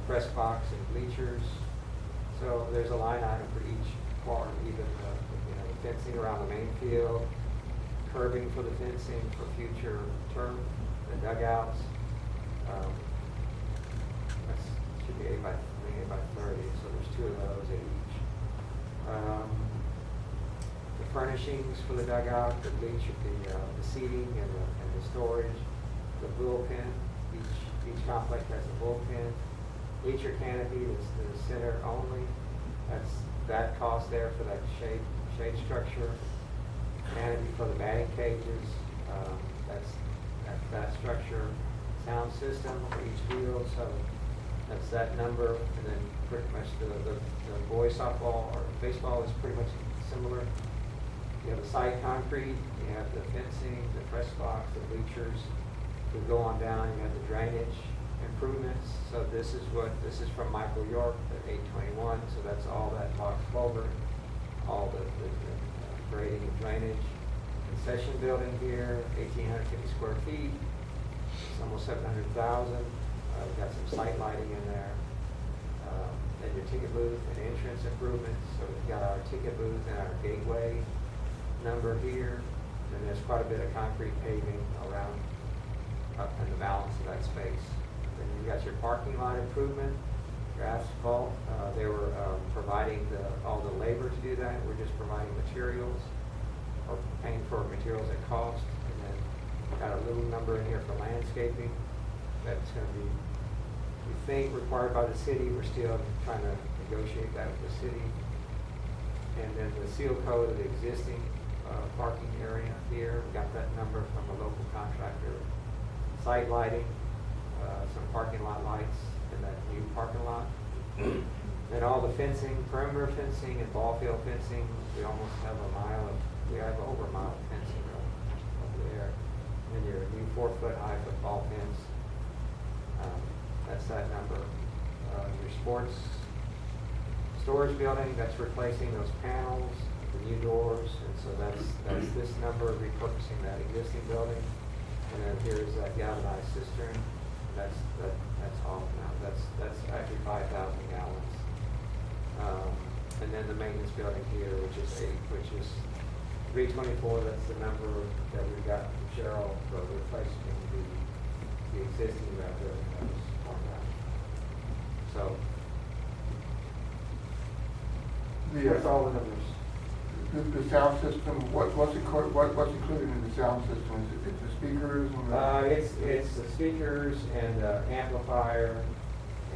press box and bleachers. So there's a line item for each part, even the fencing around the main field, curbing for the fencing for future turf, the dugouts. That should be 8 by 30, so there's 2 of those at each. The furnishings for the dugout, the bleacher, the seating and the storage, the bullpen. Each complex has a bullpen. Bleacher canopy is the center only. That's that cost there for that shade structure. Canopy for the batting cages, that's that structure. Sound system for each field, so that's that number. And then pretty much the boys softball or baseball is pretty much similar. You have the site concrete, you have the fencing, the press box, the bleachers. We go on down, you have the drainage improvements. So this is from Michael York, the 821, so that's all that box culvert, all the grading and drainage. Concession building here, 1,850 square feet. It's almost 700,000. We've got some site lighting in there. And your ticket booth and entrance improvements. So we've got our ticket booth and our gateway number here. And there's quite a bit of concrete paving around up in the balance of that space. Then you've got your parking lot improvement, your asphalt. They were providing all the labor to do that. We're just providing materials or paying for materials at cost. And then got a little number in here for landscaping. That's going to be, we think, required by the city. We're still trying to negotiate that with the city. And then the seal code of the existing parking area here. We got that number from a local contractor. Site lighting, some parking lot lights in that new parking lot. Then all the fencing, perimeter fencing and ball field fencing. We almost have we have over a mile of fencing over there. And then your new 4-foot high football fence. That's that number. Your sports storage building, that's replacing those panels, the new doors, and so that's this number, repurposing that existing building. And then here's that galvanized cistern. That's off now. That's actually 5,000 gallons. And then the maintenance building here, which is 324, that's the number that we got from Cheryl for replacing the existing building that was torn down. So, that's all the numbers. The sound system, what's included in the sound system? Is it the speakers and the? It's the speakers and the amplifier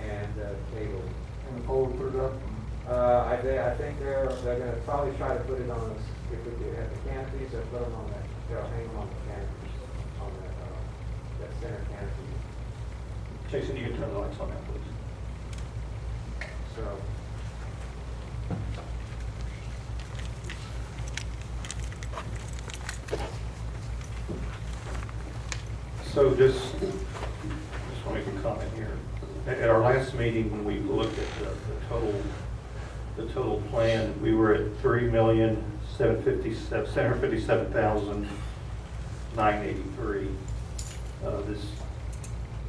and the cable. And the pole put it up? I think they're gonna probably try to put it on us, if we do have the canopies, they'll put them on that, they'll hang them on the canopies, on that center canopy. Jason, you can turn the lights on now, please. So, So just want to make a comment here. At our last meeting, when we looked at the total plan, we were at $3,757,983. This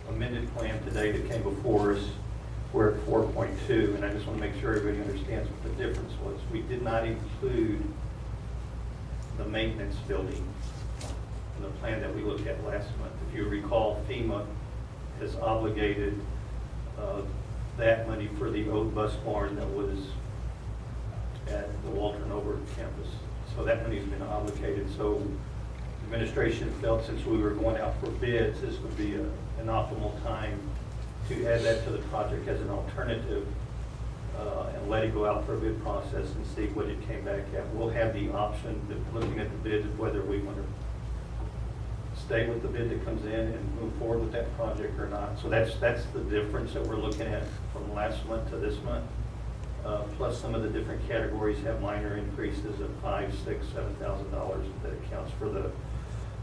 amended plan today that came before us, we're at 4.2, and I just want to make sure everybody understands what the difference was. We did not include the maintenance building in the plan that we looked at last month. If you recall, FEMA has obligated that money for the old bus barn that was at the Walter Nober campus. So that money's been obligated. So administration felt since we were going out for bids, this would be an optimal time to add that to the project as an alternative and let it go out for a bid process and see what it came back at. We'll have the option, looking at the bid, of whether we want to stay with the bid that comes in and move forward with that project or not. So that's the difference that we're looking at from last month to this month. Plus some of the different categories have minor increases of $5,000, $6,000, $7,000 that accounts for the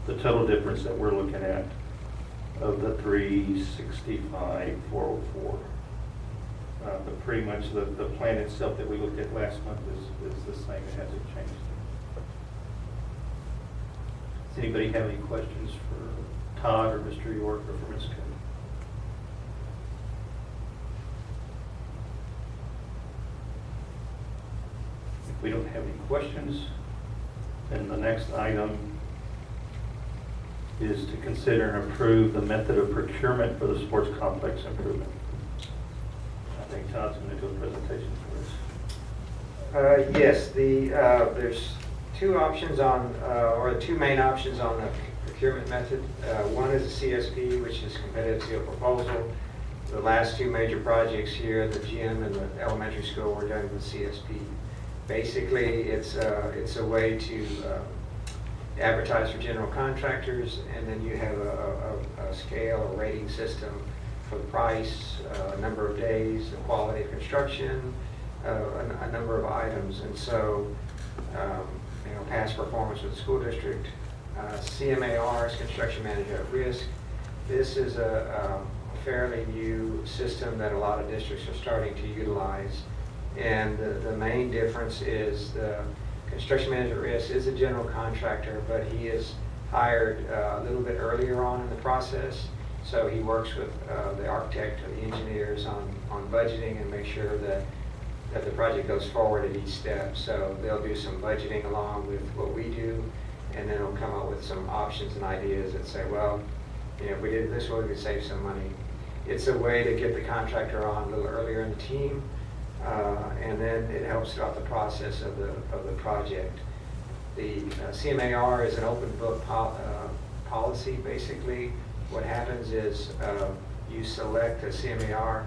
total difference that we're looking at of the 365,404. But pretty much the plan itself that we looked at last month is the same. It hasn't changed. Does anybody have any questions for Todd or Mr. York or for Ms. Coon? If we don't have any questions, then the next item is to consider and approve the method of procurement for the sports complex improvement. I think Todd's going to do a presentation for us. Yes, there's two options on, or two main options on the procurement method. One is a CSP, which is competitive seal proposal. The last two major projects here, the gym and the elementary school, were done with CSP. Basically, it's a way to advertise for general contractors, and then you have a scale, a rating system for the price, a number of days, the quality of construction, a number of items. And so, past performance with the school district, CMAR is construction manager at risk. This is a fairly new system that a lot of districts are starting to utilize. And the main difference is the construction manager at risk is a general contractor, but he is hired a little bit earlier on in the process. So he works with the architect or the engineers on budgeting and make sure that the project goes forward at each step. So they'll do some budgeting along with what we do, and then they'll come up with some options and ideas that say, well, if we did it this way, we could save some money. It's a way to get the contractor on a little earlier in the team, and then it helps throughout the process of the project. The CMAR is an open book policy, basically. What happens is you select a CMAR,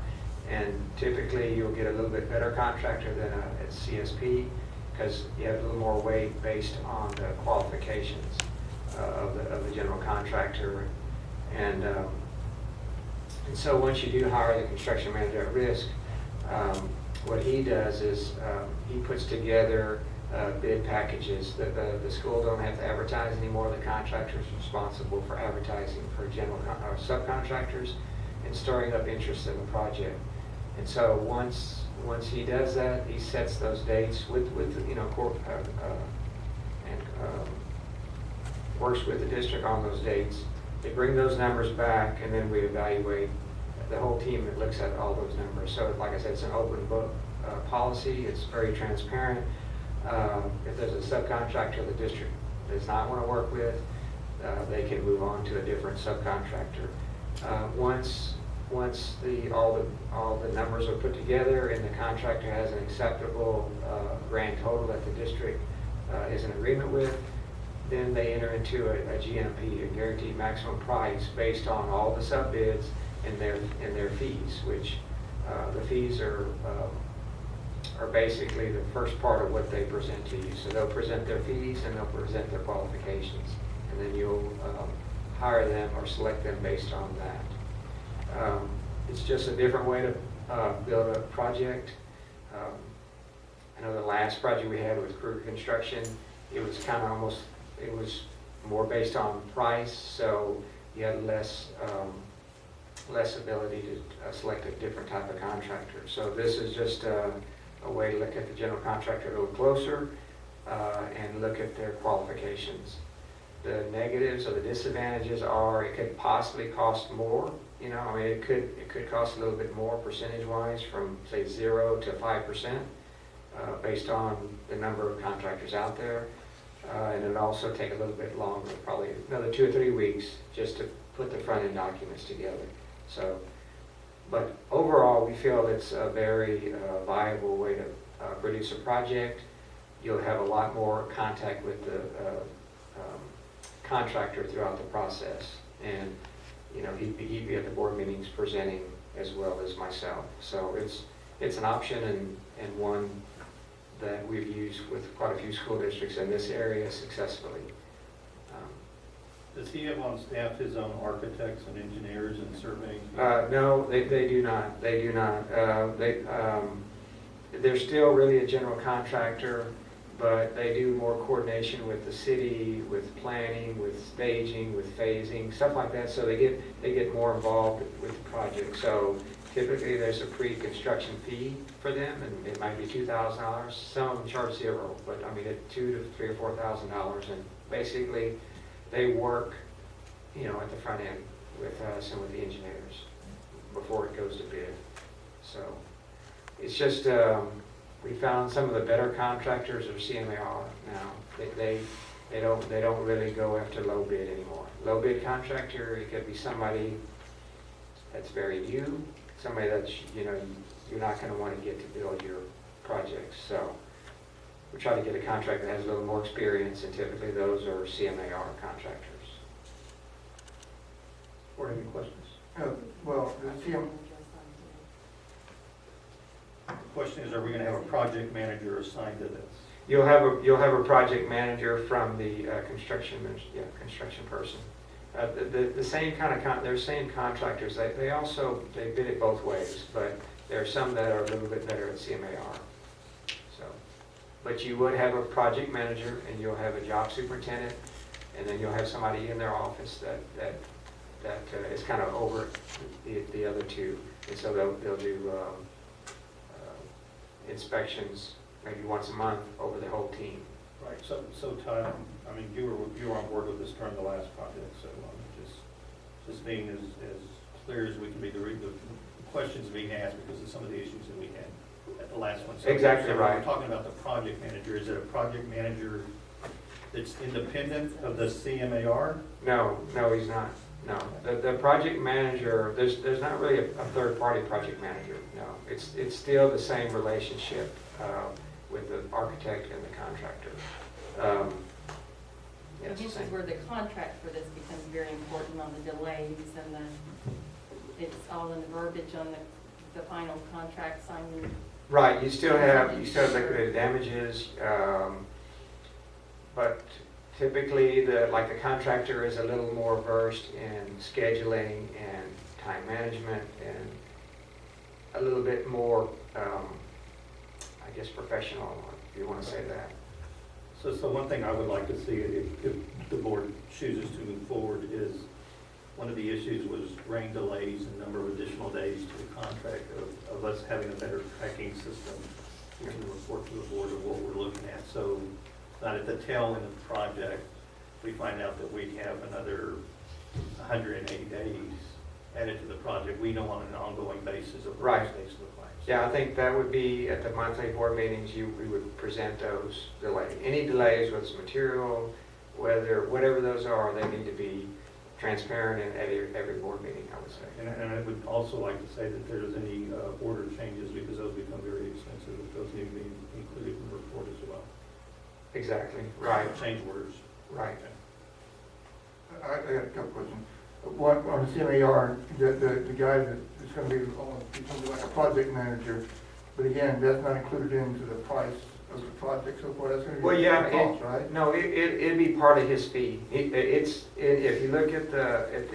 and typically you'll get a little bit better contractor than a CSP because you have a little more weight based on the qualifications of the general contractor. And so once you do hire the construction manager at risk, what he does is he puts together bid packages. The school don't have to advertise anymore. The contractor is responsible for advertising for general subcontractors and stirring up interest in the project. And so once he does that, he sets those dates with works with the district on those dates. They bring those numbers back, and then we evaluate. The whole team that looks at all those numbers. So like I said, it's an open book policy. It's very transparent. If there's a subcontractor the district does not want to work with, they can move on to a different subcontractor. Once all the numbers are put together and the contractor has an acceptable grand total that the district is in agreement with, then they enter into a GMP, a guaranteed maximum price, based on all the sub bids and their fees, which the fees are basically the first part of what they present to you. So they'll present their fees and they'll present their qualifications, and then you'll hire them or select them based on that. It's just a different way to build a project. I know the last project we had with Kruger Construction, it was kind of it was more based on price, so you had less ability to select a different type of contractor. So this is just a way to look at the general contractor a little closer and look at their qualifications. The negatives or the disadvantages are it could possibly cost more. You know, I mean, it could cost a little bit more percentage-wise, from say 0 to 5%, based on the number of contractors out there. And it'd also take a little bit longer, probably another 2 or 3 weeks, just to put the front-end documents together. So, but overall, we feel it's a very viable way to produce a project. You'll have a lot more contact with the contractor throughout the process, and you know he'd be at the board meetings presenting as well as myself. So it's an option and one that we've used with quite a few school districts in this area successfully. Does he have on staff his own architects and engineers and surveying? No, they do not. They do not. They're still really a general contractor, but they do more coordination with the city, with planning, with staging, with phasing, stuff like that. So they get more involved with the project. So typically there's a pre-construction fee for them, and it might be $2,000. Some of them charge 0, but I mean at $2,000 to $3,000 or $4,000, and basically they work, you know, at the front end with us and with the engineers before it goes to bid. So it's just we found some of the better contractors are CMAR now. They don't really go after low bid anymore. Low bid contractor, it could be somebody that's very new, somebody that's, you know, you're not going to want to get to build your projects. So we try to get a contractor that has a little more experience, and typically those are CMAR contractors. Or any questions? Well, the CM, The question is, are we going to have a project manager assigned to this? You'll have a project manager from the construction person. The same kind of they're same contractors. They bid it both ways, but there are some that are a little bit better at CMAR. So, but you would have a project manager, and you'll have a job superintendent, and then you'll have somebody in their office that is kind of over the other two, and so they'll do inspections maybe once a month over the whole team. Right, so Todd, I mean, you were on board with this during the last project, so just being as clear as we can be, the questions being asked because of some of the issues that we had at the last one. So Exactly so right. We're talking about the project manager. Is it a project manager that's independent of the CMAR? No, he's not. No, the project manager, there's not really a third-party project manager. No, it's still the same relationship with the architect and the contractor. So Yes, this same. is where the contract for this becomes very important on the delays and it's all in the verbiage on the final contract signing. Right, you still have liquidated damages, but typically the contractor is a little more versed in scheduling and time management and a little bit more, I guess, professional, if you want to say that. So one thing I would like to see if the board chooses to move forward is, one of the issues was rain delays and number of additional days to the contract of us having a better tracking system. We can report to the board of what we're looking at. So not at the tail end of the project, we find out that we have another 180 days added to the project. We know on an ongoing basis of what Right. those days look like. Yeah, I think that would be at the monthly board meetings, we would present those delays. Any delays, whether it's material, whatever those are, they need to be transparent in every board meeting, I would say. And I would also like to say that if there's any order changes, because those become very expensive, those need to be included in the report as well. Exactly, right, Change orders. right. I got a couple questions. One, on the CMAR, the guy that's gonna be like a project manager, but again, that's not included into the price of the project so far, that's gonna be. Well, yeah, a cost, right? No, it'd be part of his fee. If you look at the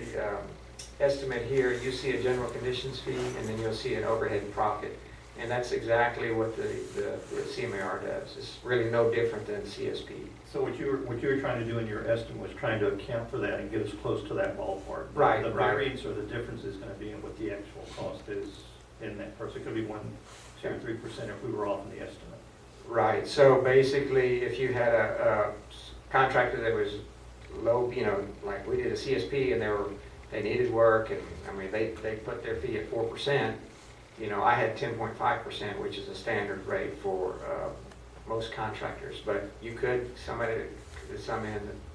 estimate here, you see a general conditions fee, and then you'll see an overhead profit. And that's exactly what the CMAR does. It's really no different than CSP. So what you were trying to do in your estimate was trying to account for that and get us close to that ballpark. Right, The right. variance or the difference is gonna be in what the actual cost is in that first. It could be 1%, 2%, or 3% if we were off in the estimate. Right, so basically, if you had a contractor that was low, like we did a CSP, and they needed work, and, I mean, they put their fee at 4%, I had 10.5%, which is a standard rate for most contractors, but somebody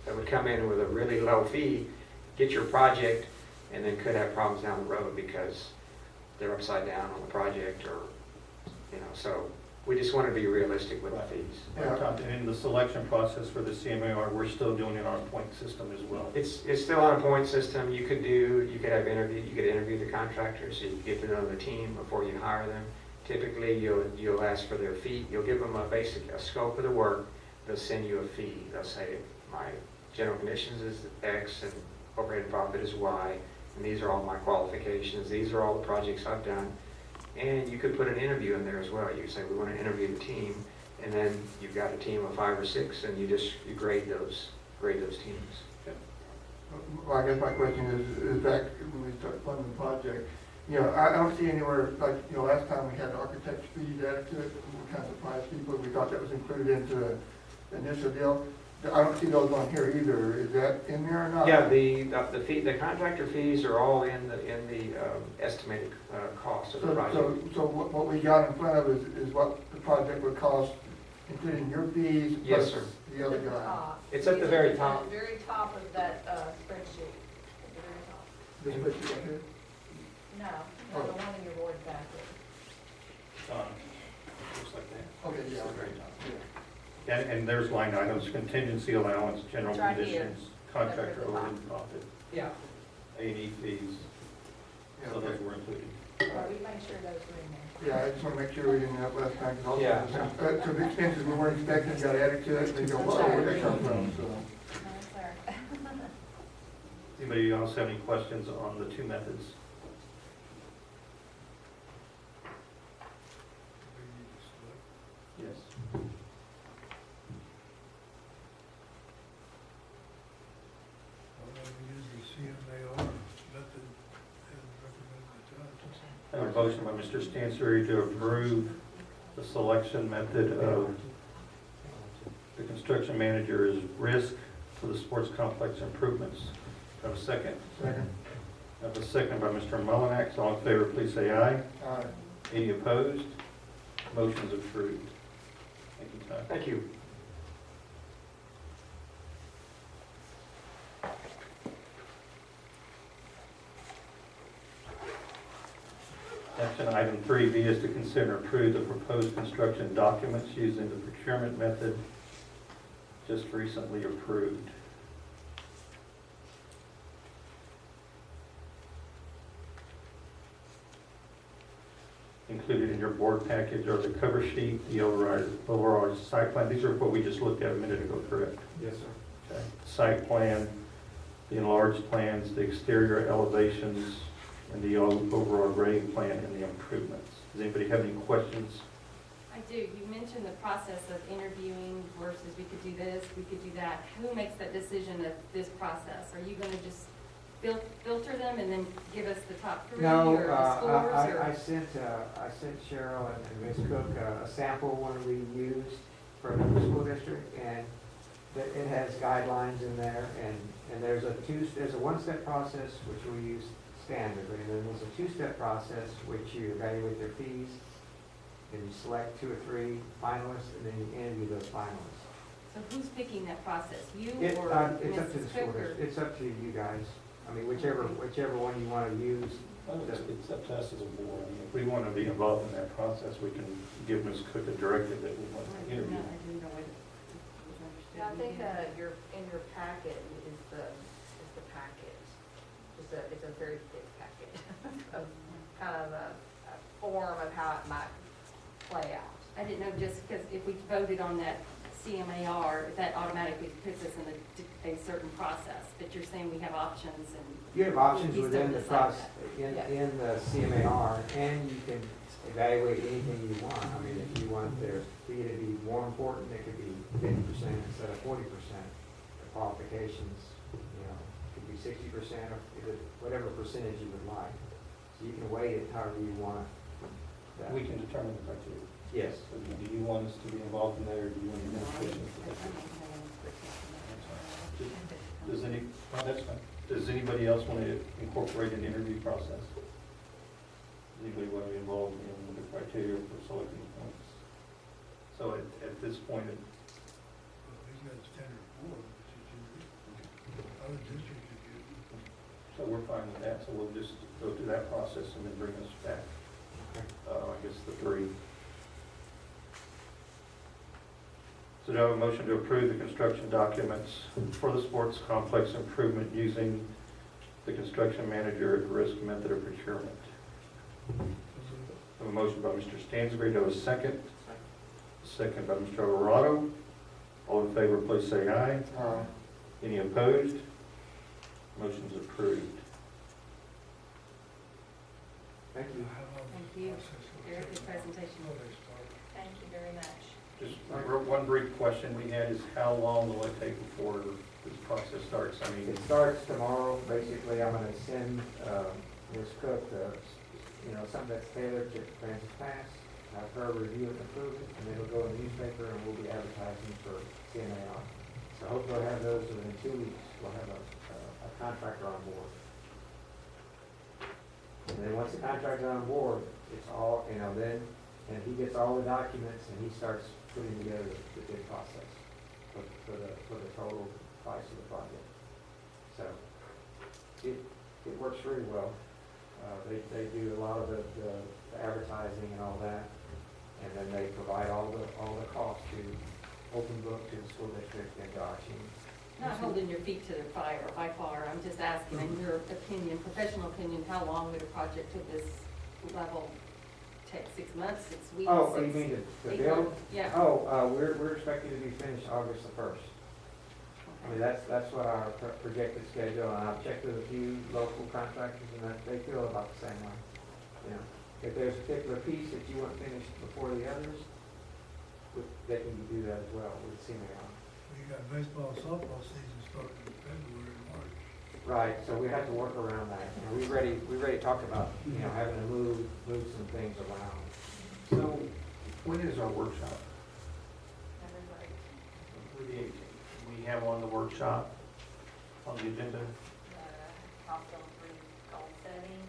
that would come in with a really low fee, get your project, and then could have problems down the road because they're upside down on the project, or, so we just want to be realistic with the fees. Yeah. And in the selection process for the CMAR, we're still doing it on a point system as well. It's still on a point system. You could interview the contractors, so you get to know the team before you hire them. Typically, you'll ask for their fee. You'll give them a scope of the work. They'll send you a fee. They'll say, my general conditions is X and overhead and profit is Y, and these are all my qualifications. These are all the projects I've done. And you could put an interview in there as well. You could say, we want to interview the team, and then you've got a team of 5 or 6, and you grade those teams. Well, I guess my question is back when we start funding the project, I don't see anywhere, like, last time we had architect's fees added to it, we kind of surprised people, we thought that was included into the initial deal. I don't see those on here either, is that in there or not? Yeah, the contractor fees are all in the estimated cost of the project. So what we got in front of is what the project would cost, including your fees? Yes, plus sir. The other guy? It's at the very top. At the very top of that spreadsheet, at the very top. This picture right here? No, the one in your board packet. Looks like that. Okay, yeah. It's the very top. Yeah. And there's line items, contingency allowance, general It's right here. conditions, contractor That's at the top. overhead profit, Yeah. A&E fees, Yeah, so those okay. were included. Well, we made sure those were in there. Yeah, I just want to make sure we didn't have last time, because Yeah. so the expenses we weren't expecting got added to it, and they go, whoa, where'd that come from? So, No, sir. Anybody else have any questions on the two methods? Yes. I have a motion by Mr. Stancery to approve the selection method of the construction manager's risk for the sports complex improvements. Do I have a second? second. I have a second by Mr. Mullinax. All in favor, please say aye. Any opposed? Motion is approved. Thank you, Todd. Thank you. Action item 3B is to consider and approve the proposed construction documents using the procurement method just recently approved. Included in your board package are the cover sheet, the overall site plan. These are what we just looked at a minute ago, correct? Yes, sir. Okay. Site plan, the enlarged plans, the exterior elevations, and the overall grading plan and the improvements. Does anybody have any questions? I do. You mentioned the process of interviewing versus we could do this, we could do that. Who makes that decision of this process? Are you going to just filter them and then give us the top 3 No, or the scores? I sent Cheryl and Ms. Cook a sample one we used for another school district, and it has guidelines in there, and there's a one-step process which we use standardly, and then there's a two-step process which you evaluate their fees, and you select 2 or 3 finalists, and then you interview those finalists. So who's picking that process? You It's or up to the Mrs. school Cook? or- district, it's up to you guys. I mean, whichever one you want to use. It's up to us as a board. If we want to be involved in that process, we can give Ms. Cook a directive that we want I to didn't interview. know- I didn't know what it was understood. Yeah, I think, in your packet is the packet. It's a very thick packet of kind of a form of how it might play out. I didn't know just because if we voted on that CMAR, that automatically puts us in a certain process. But you're saying we have options and. You have options we still within the decide process, that. in the CMAR, and you can evaluate anything you want. I mean, if you want their fee to be more important, it could be 50% instead of 40%. The qualifications, could be 60% or whatever percentage you would like. So you can weight it however you want. that. We can determine the criteria. Yes. So do you want us to be involved in that, or do you want the administration to I do that? don't have any expertise in that. Does any, oh, that's fine. Does anybody else want to incorporate an interview process? Does anybody want to be involved in the criteria for selecting points? So at this point, He's got a standard board, other districts are good. so we're fine with that, so we'll just go through that process and then bring us back, I guess, the 3. So do I have a motion to approve the construction documents for the sports complex improvement using the construction manager at risk method of procurement? I have a motion by Mr. Stansberry. Do I have a second? Second by Mr. Alvarado. All in favor, please say aye. Aye. Any opposed? Motion's approved. Thank you. Thank you. Very good presentation. Thank you very much. Just one brief question we had is how long will it take before this process starts? I mean, It starts tomorrow. Basically, I'm gonna send, Ms. Cook, something that's tailored to Francis Pass, have her review it and approve it, and then it'll go in the newspaper and we'll be advertising for CMAR. So hopefully we'll have those within 2 weeks. We'll have a contractor on board. And then once the contractor's on board, it's all, then, and he gets all the documents and he starts putting together the bid process for the total price of the project. So it works really well. They do a lot of the advertising and all that, and then they provide all the costs to open book to the school district and to our team. Not holding your feet to the fire by far, I'm just asking, in your opinion, professional opinion, how long would a project to this level take? 6 months, 6 weeks? Oh, you 6 mean the 8 build? months? Yeah. Oh, we're expecting to be finished August the 1st. I mean, that's what our projected schedule, and I've checked with a few local contractors, and they feel about the same way. If there's a particular piece that you want finished before the others, they can do that as well with CMAR. You got baseball, softball season starting in February and March. Right, so we have to work around that. And we already talked about, having to move some things around. so when is our workshop? Everybody, The 18th. We have on the workshop on the agenda. hospital 3 goal setting,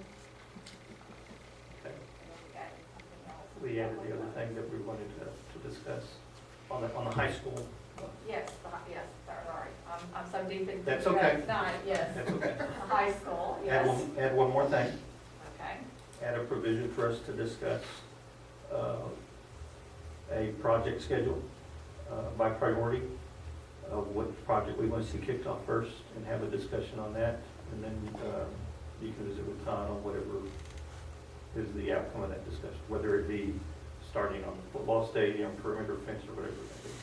Okay. and then we got something else. We added the other thing that we wanted to discuss on the high school. Yes, yes, sorry, I'm so deep into. That's okay. Tonight, yes. That's okay. The high school, Add yes. add one more thing. Okay, Add a provision for us to discuss a project schedule by priority of what project we want to see kicked off first, and have a discussion on that. And then you can visit with Todd on whatever is the outcome of that discussion, whether it be starting on the football stadium, perimeter fence, or whatever it may be.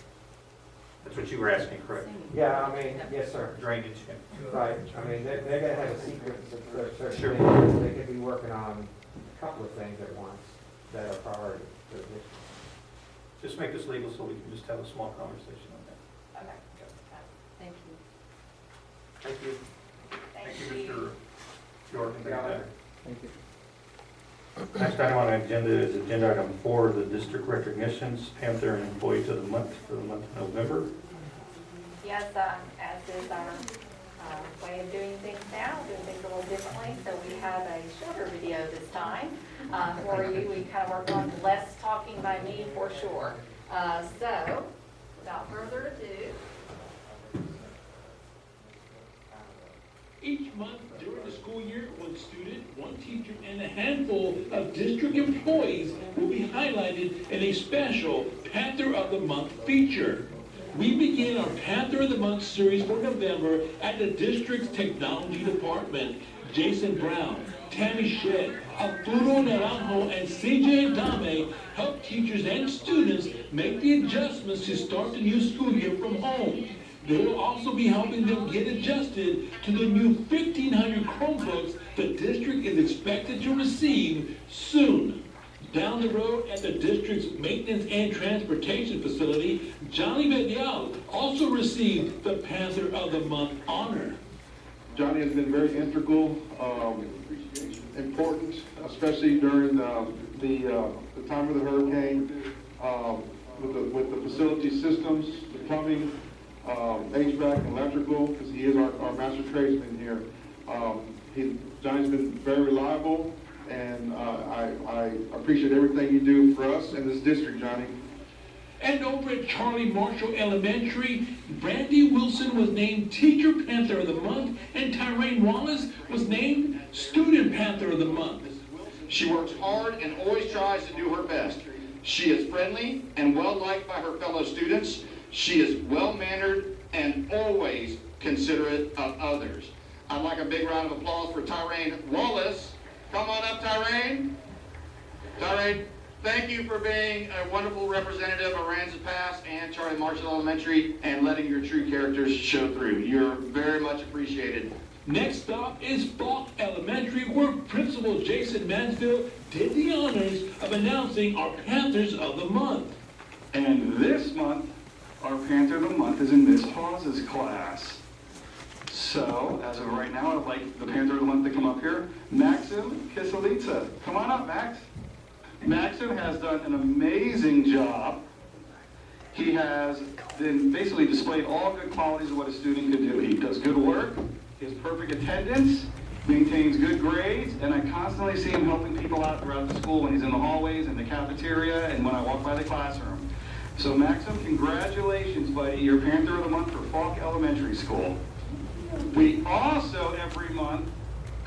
That's what you were asking, correct? Yeah, I mean, yes, sir. Drainage, yeah. Right, I mean, they're gonna have a sequence of certain Sure. things. They could be working on a couple of things at once that are priority for the district. Just make this legal so we can just have a small conversation on that. okay. Thank you. Thank you. Thank you, Mr. Jordan. Yeah. Thank you. Next item on the agenda is agenda item 4, the district recognitions. Panther and employee to the month for the month of November. Yes, as is our way of doing things now, doing things a little differently. So we have a shorter video this time for you. We kind of worked on less talking by me for sure. So without further ado. Each month during the school year, one student, one teacher, and a handful of district employees will be highlighted in a special Panther of the Month feature. We begin our Panther of the Month series for November at the district's technology department. Jason Brown, Tammy Shedd, Arturo Naranjo, and CJ Dame help teachers and students make the adjustments to start the new school year from home. They will also be helping them get adjusted to the new 1,500 Chromebooks the district is expected to receive soon. Down the road at the district's maintenance and transportation facility, Johnny Vidal also received the Panther of the Month honor. Johnny has been very integral, important, especially during the time of the hurricane, with the facility systems, the plumbing, HVAC and electrical, because he is our master tradesman here. Johnny's been very reliable, and I appreciate everything you do for us in this district, Johnny. And over at Charlie Marshall Elementary, Brandy Wilson was named Teacher Panther of the Month, and Tyrone Wallace was named Student Panther of the Month. She works hard and always tries to do her best. She is friendly and well-liked by her fellow students. She is well-mannered and always considerate of others. I'd like a big round of applause for Tyrone Wallace. Come on up, Tyrone. Tyrone, thank you for being a wonderful representative of Aransas Pass and Charlie Marshall Elementary and letting your true characters show through. You're very much appreciated. Next stop is Falk Elementary, where Principal Jason Mansfield did the honors of announcing our Panthers of the Month. And this month, our Panther of the Month is in Miss Hawes' class. So, as of right now, I'd like the Panther of the Month to come up here. Maxim Kiselitsa. Come on up, Max. Maxim has done an amazing job. He has been basically displayed all good qualities of what a student could do. He does good work, he has perfect attendance, maintains good grades, and I constantly see him helping people out throughout the school when he's in the hallways, in the cafeteria, and when I walk by the classroom. So Maxim, congratulations, buddy. You're Panther of the Month for Falk Elementary School. We also, every month,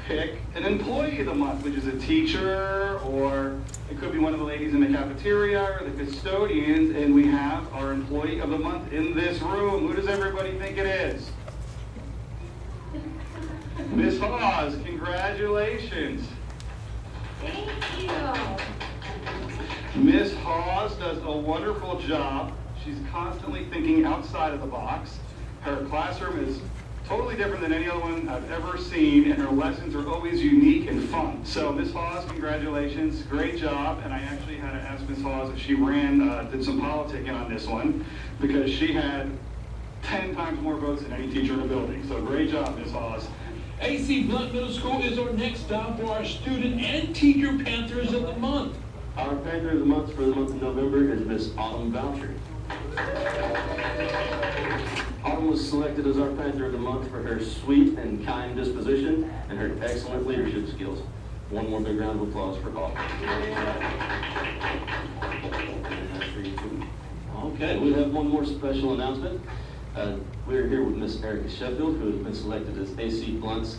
pick an Employee of the Month, which is a teacher, or it could be one of the ladies in the cafeteria, or the custodians, and we have our Employee of the Month in this room. Who does everybody think it is? Miss Hawes, congratulations. Thank you. Miss Hawes does a wonderful job. She's constantly thinking outside of the box. Her classroom is totally different than any other one I've ever seen, and her lessons are always unique and fun. So Miss Hawes, congratulations, great job. And I actually had to ask Miss Hawes if she did some politicking on this one, because she had 10 times more votes than any teacher in the building. So great job, Miss Hawes. AC Blunt Middle School is our next stop for our Student and Teacher Panthers of the Month. Our Panther of the Month for the month of November is Miss Autumn Boucher. Autumn was selected as our Panther of the Month for her sweet and kind disposition and her excellent leadership skills. One more big round of applause for Autumn. Okay, we have one more special announcement. We're here with Miss Erica Sheffield, who has been selected as AC Blunt's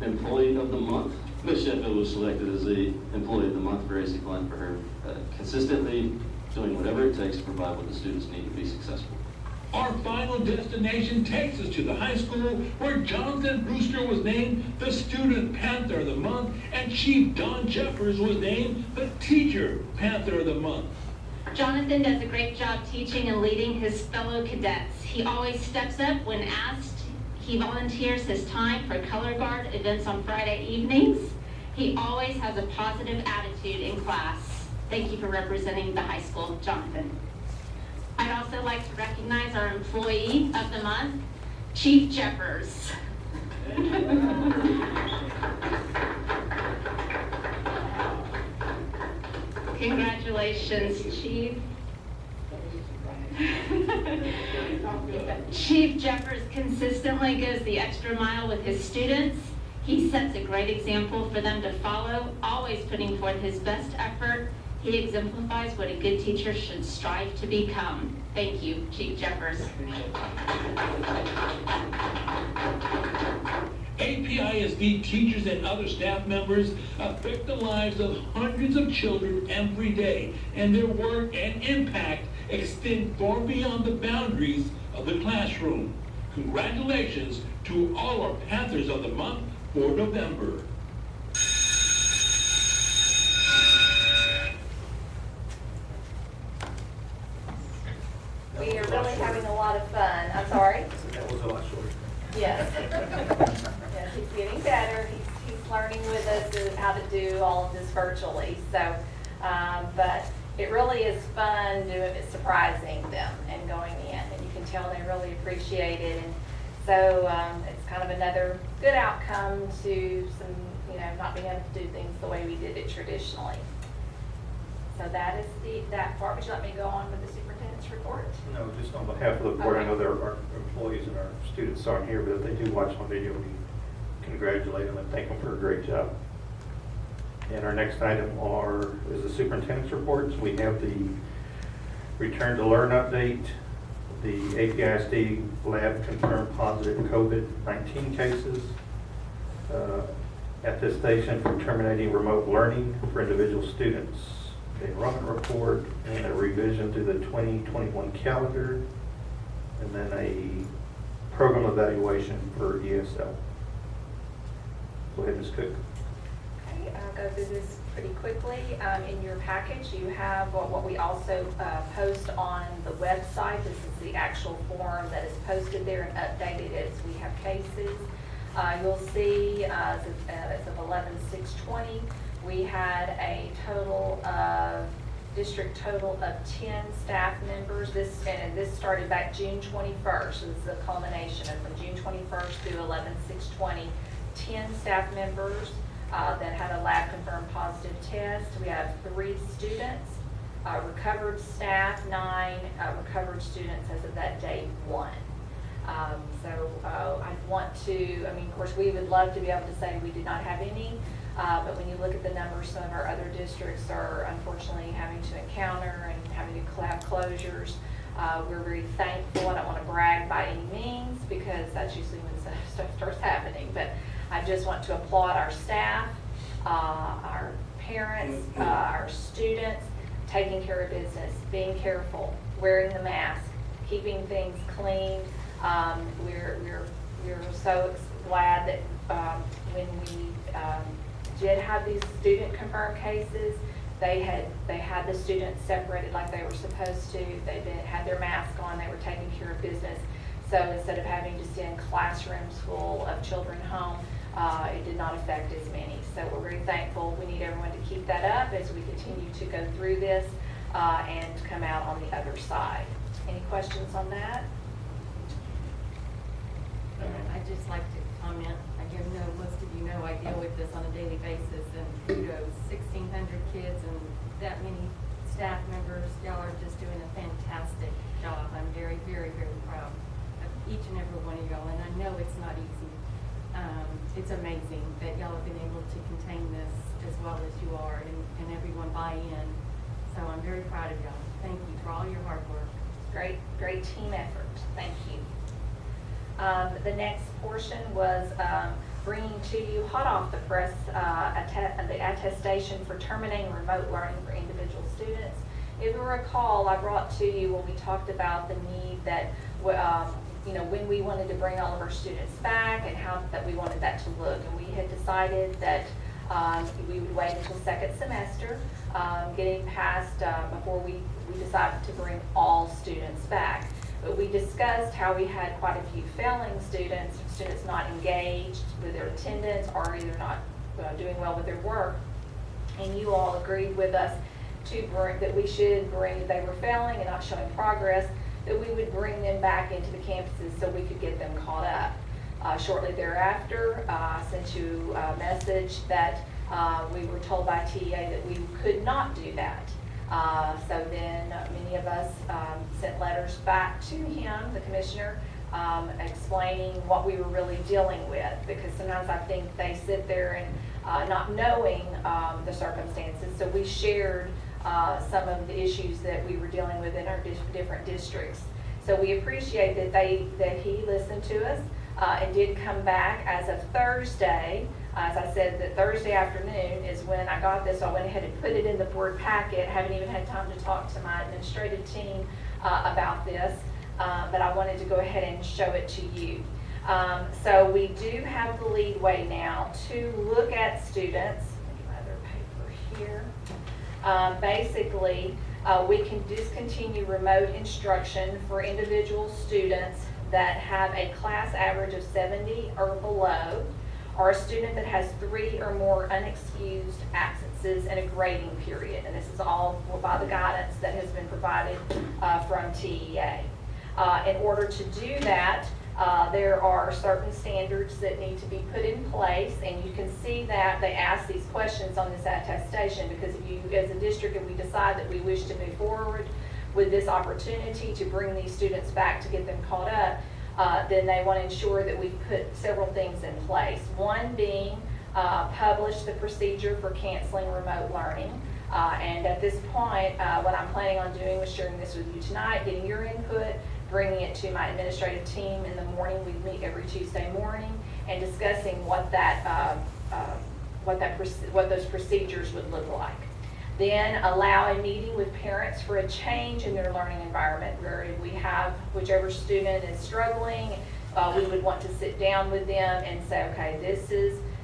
Employee of the Month. Miss Sheffield was selected as the Employee of the Month for AC Blunt for her consistently doing whatever it takes to provide what the students need to be successful. Our final destination takes us to the high school, where Jonathan Brewster was named the Student Panther of the Month, and Chief Don Jeffers was named the Teacher Panther of the Month. Jonathan does a great job teaching and leading his fellow cadets. He always steps up when asked. He volunteers his time for color guard events on Friday evenings. He always has a positive attitude in class. Thank you for representing the high school, Jonathan. I'd also like to recognize our Employee of the Month, Chief Jeffers. Congratulations, Chief. Chief Jeffers consistently goes the extra mile with his students. He sets a great example for them to follow, always putting forth his best effort. He exemplifies what a good teacher should strive to become. Thank you, Chief Jeffers. APISD teachers and other staff members affect the lives of hundreds of children every day, and their work and impact extend far beyond the boundaries of the classroom. Congratulations to all our Panthers of the Month for November. We are really having a lot of fun. I'm sorry? That was a lot shorter. Yes. Yes, he's getting better. He's learning with us how to do all of this virtually. So, but it really is fun doing it, surprising them and going in. And you can tell they really appreciate it. And so it's kind of another good outcome to some, not being able to do things the way we did it traditionally. So that is that part. Would you let me go on with the superintendent's report? No, just on behalf of the board, I know there are employees and our students aren't here, but if they do watch on video, we congratulate them and thank them for a great job. And our next item is the superintendent's reports. We have the return to learn update, the APISD lab confirmed positive COVID-19 cases, attestation for terminating remote learning for individual students, the enrollment report, and a revision to the 2021 calendar, and then a program evaluation for ESL. Go ahead, Ms. Cook. Okay, I'll go through this pretty quickly. In your package, you have what we also post on the website. This is the actual form that is posted there and updated as we have cases. You'll see as of 11/6/20, we had a district total of 10 staff members. This started back June 21st. This is a culmination of from June 21st through 11/6/20. 10 staff members that had a lab confirmed positive test. We have 3 students, recovered staff, 9 recovered students as of that date, 1. Of course, we would love to be able to say we did not have any, but when you look at the numbers, some of our other districts are unfortunately having to encounter and having to have closures. We're very thankful. I don't want to brag by any means because that's usually when stuff starts happening, but I just want to applaud our staff, our parents, our students, taking care of business, being careful, wearing the mask, keeping things clean. We're so glad that when we did have these student confirmed cases, they had the students separated like they were supposed to. They had their mask on. They were taking care of business. So instead of having to send classrooms full of children home, it did not affect as many. So we're very thankful. We need everyone to keep that up as we continue to go through this and come out on the other side. Any questions on that? I'd just like to comment. Most of you know I deal with this on a daily basis, and kudos, 1,600 kids and that many staff members. Y'all are just doing a fantastic job. I'm very, very, very proud of each and every one of y'all, and I know it's not easy. It's amazing that y'all have been able to contain this as well as you are, and everyone buy in. So I'm very proud of y'all. Thank you for all your hard work. Great team effort. Thank you. The next portion was bringing to you hot off the press the attestation for terminating remote learning for individual students. If you recall, I brought to you when we talked about the need that when we wanted to bring all of our students back and how that we wanted that to look, and we had decided that we would wait until second semester, getting past before we decided to bring all students back. But we discussed how we had quite a few failing students not engaged with their attendance or either not doing well with their work. And you all agreed with us that we should bring, if they were failing and not showing progress, that we would bring them back into the campuses so we could get them caught up. Shortly thereafter, I sent you a message that we were told by TA that we could not do that. So then many of us sent letters back to him, the commissioner, explaining what we were really dealing with, because sometimes I think they sit there and not knowing the circumstances. So we shared some of the issues that we were dealing with in our different districts. So we appreciate that he listened to us and did come back as of Thursday. As I said, that Thursday afternoon is when I got this. So I went ahead and put it in the board packet. Haven't even had time to talk to my administrative team about this, but I wanted to go ahead and show it to you. So we do have the leadway now to look at students. Let me get my other paper here. Basically, we can discontinue remote instruction for individual students that have a class average of 70 or below, or a student that has 3 or more unexcused absences in a grading period. And this is all by the guidance that has been provided from TEA. In order to do that, there are certain standards that need to be put in place, and you can see that they ask these questions on this attestation, because if you, as a district, if we decide that we wish to move forward with this opportunity to bring these students back to get them caught up, then they want to ensure that we put several things in place. One being publish the procedure for canceling remote learning. And at this point, what I'm planning on doing was sharing this with you tonight, getting your input, bringing it to my administrative team in the morning. We meet every Tuesday morning and discussing what those procedures would look like. Then allow a meeting with parents for a change in their learning environment, where if we have whichever student is struggling, we would want to sit down with them and say, okay,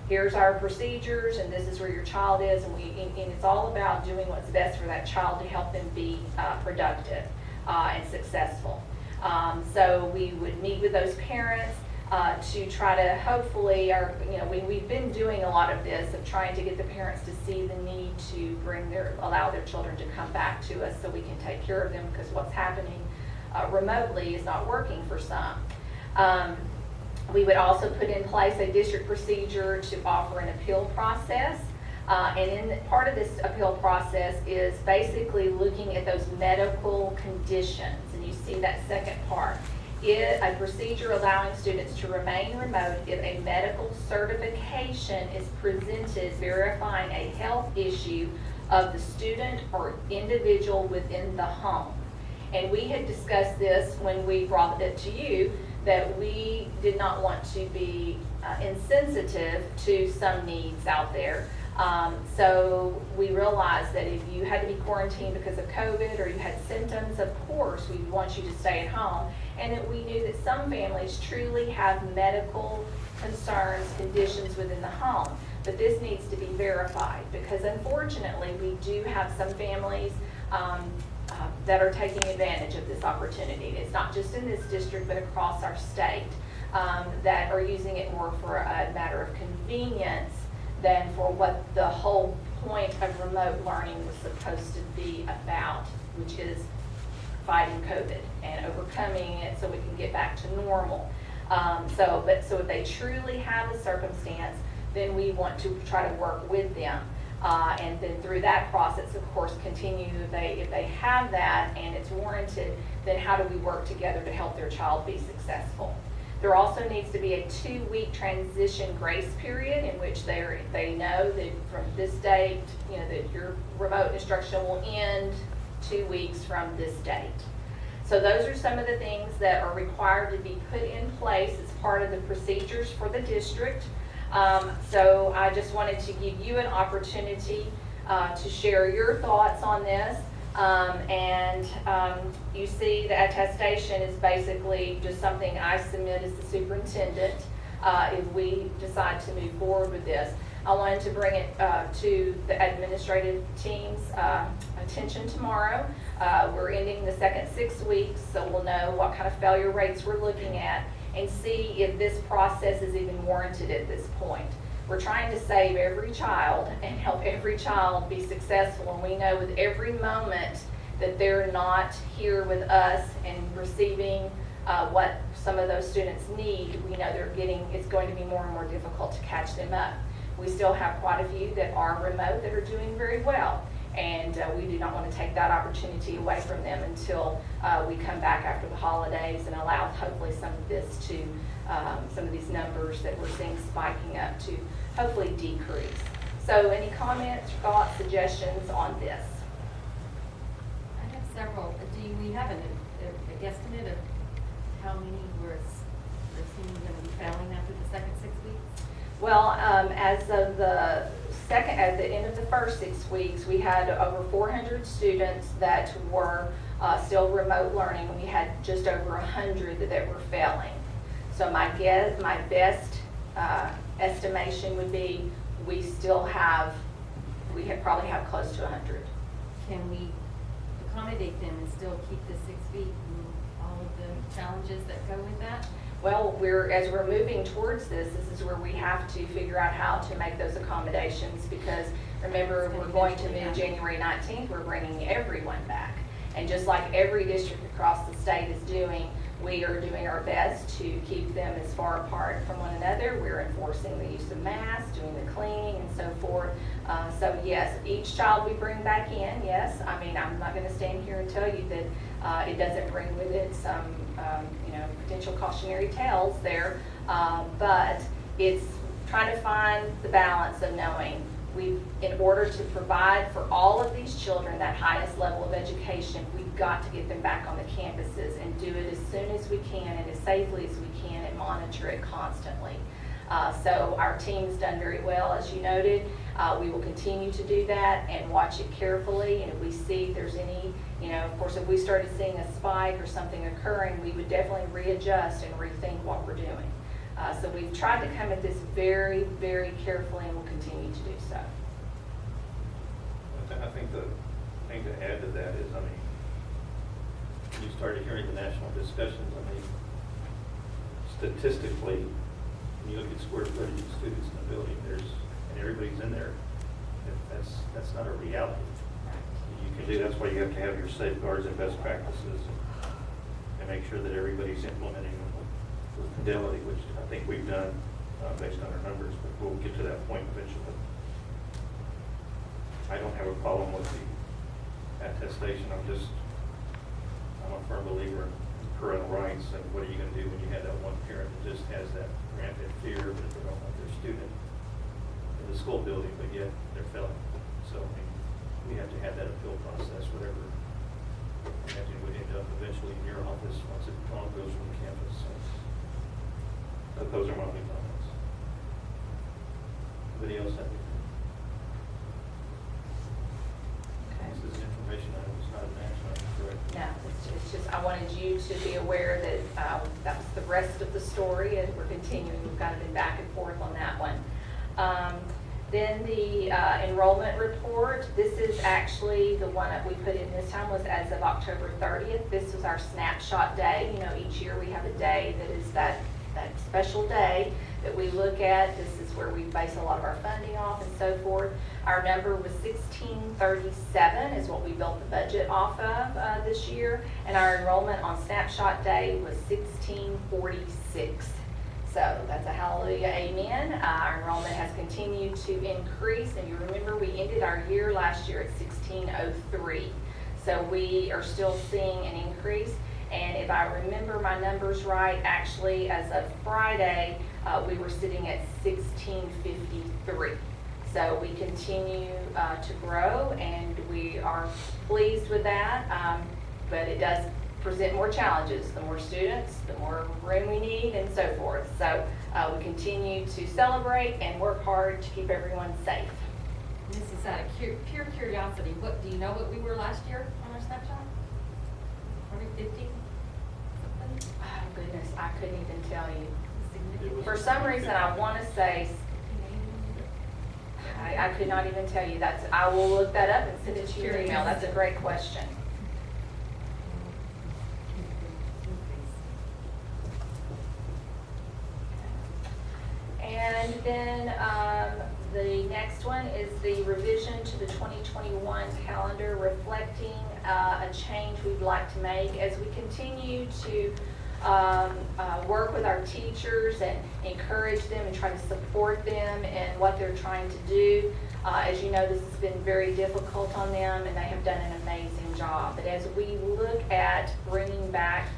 here's our procedures, and this is where your child is, and it's all about doing what's best for that child to help them be productive and successful. So we would meet with those parents to try to hopefully, we've been doing a lot of this, of trying to get the parents to see the need to allow their children to come back to us so we can take care of them, because what's happening remotely is not working for some. We would also put in place a district procedure to offer an appeal process. And part of this appeal process is basically looking at those medical conditions. And you see that second part. A procedure allowing students to remain remote if a medical certification is presented verifying a health issue of the student or individual within the home. And we had discussed this when we brought it to you, that we did not want to be insensitive to some needs out there. So we realized that if you had to be quarantined because of COVID, or you had symptoms, of course we want you to stay at home. And that we knew that some families truly have medical concerns, conditions within the home. But this needs to be verified, because unfortunately we do have some families that are taking advantage of this opportunity. It's not just in this district, but across our state, that are using it more for a matter of convenience than for what the whole point of remote learning was supposed to be about, which is fighting COVID and overcoming it so we can get back to normal. So if they truly have a circumstance, then we want to try to work with them. And then through that process, of course, continue if they have that and it's warranted, then how do we work together to help their child be successful? There also needs to be a 2-week transition grace period in which they know that from this date, that your remote instruction will end 2 weeks from this date. So those are some of the things that are required to be put in place as part of the procedures for the district. So I just wanted to give you an opportunity to share your thoughts on this. You see the attestation is basically just something I submit as the superintendent if we decide to move forward with this. I wanted to bring it to the administrative team's attention tomorrow. We're ending the second 6 weeks, so we'll know what kind of failure rates we're looking at and see if this process is even warranted at this point. We're trying to save every child and help every child be successful, and we know with every moment that they're not here with us and receiving what some of those students need, we know it's going to be more and more difficult to catch them up. We still have quite a few that are remote that are doing very well. And we do not want to take that opportunity away from them until we come back after the holidays and allow hopefully some of this to, some of these numbers that we're seeing spiking up to hopefully decrease. So any comments, thoughts, suggestions on this? I have several. Do we have a guesstimate of how many we're assuming going to be failing after the second 6 weeks? Well, as of the second, at the end of the first 6 weeks, we had over 400 students that were still remote learning. We had just over 100 that were failing. So my best estimation would be we probably have close to 100. Can we accommodate them and still keep the 6 feet and all of the challenges that go with that? Well, as we're moving towards this is where we have to figure out how to make those accommodations, because remember, we're going to move January 19th, we're bringing everyone back. And just like every district across the state is doing, we are doing our best to keep them as far apart from one another. We're enforcing the use of masks, doing the cleaning and so forth. So yes, each child we bring back in, yes. I mean, I'm not going to stand here and tell you that it doesn't bring with it some potential cautionary tales there, but it's trying to find the balance of knowing in order to provide for all of these children that highest level of education, we've got to get them back on the campuses and do it as soon as we can and as safely as we can and monitor it constantly. So our team's done very well, as you noted. We will continue to do that and watch it carefully, and if we see there's any, of course, if we started seeing a spike or something occurring, we would definitely readjust and rethink what we're doing. So we've tried to come at this very, very carefully and will continue to do so. I think the thing to add to that is, when you started hearing the national discussions, statistically, when you look at square footage of students in the building, and everybody's in there, that's not a reality. You can do, that's why you have to have your safeguards and best practices and make sure that everybody's implementing them with fidelity, which I think we've done based on our numbers, but we'll get to that point eventually. I don't have a problem with the attestation. I'm a firm believer in parental rights, and what are you going to do when you have that one parent that just has that rampant fear that they don't want their student in the school building, but yet they're failing. So we have to have that appeal process, whatever I imagine would end up eventually in your office once it all goes from the campus. So those are my only comments. Anybody else have anything? This is information, it's not an action item, correct? No, it's just, I wanted you to be aware that that was the rest of the story, and we're continuing. We've kind of been back and forth on that one. Then the enrollment report, this is actually the one that we put in this time was as of October 30th. This was our snapshot day. Each year we have a day that is that special day that we look at. This is where we base a lot of our funding off and so forth. Our number was 1637 is what we built the budget off of this year, and our enrollment on snapshot day was 1646. So that's a hallelujah, amen. Our enrollment has continued to increase, and you remember we ended our year last year at 1603. So we are still seeing an increase, and if I remember my numbers right, actually as of Friday, we were sitting at 1653. So we continue to grow, and we are pleased with that, but it does present more challenges. The more students, the more room we need, and so forth. So we continue to celebrate and work hard to keep everyone safe. This is out of pure curiosity. Do you know what we were last year on our snapshot? Are we 50? Oh goodness, I couldn't even tell you. For some reason, I want to say, I could not even tell you. I will look that up and send it to your email. That's a great question. And then the next one is the revision to the 2021 calendar, reflecting a change we'd like to make as we continue to work with our teachers and encourage them and try to support them in what they're trying to do. As you know, this has been very difficult on them, and they have done an amazing job. But as we look at bringing back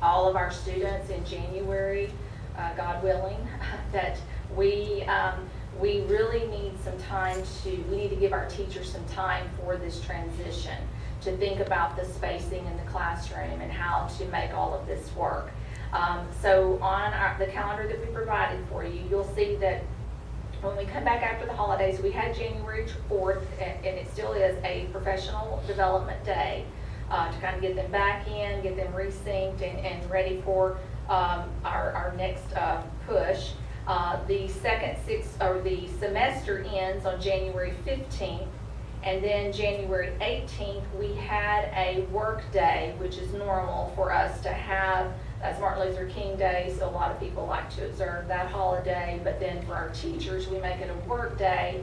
all of our students in January, God willing, that we really need some time we need to give our teachers some time for this transition, to think about the spacing in the classroom and how to make all of this work. So on the calendar that we provided for you, you'll see that when we come back after the holidays, we had January 4th, and it still is a professional development day to kind of get them back in, get them resynced and ready for our next push. The the semester ends on January 15th, and then January 18th, we had a work day, which is normal for us to have. That's Martin Luther King Day, so a lot of people like to observe that holiday. But then for our teachers, we make it a work day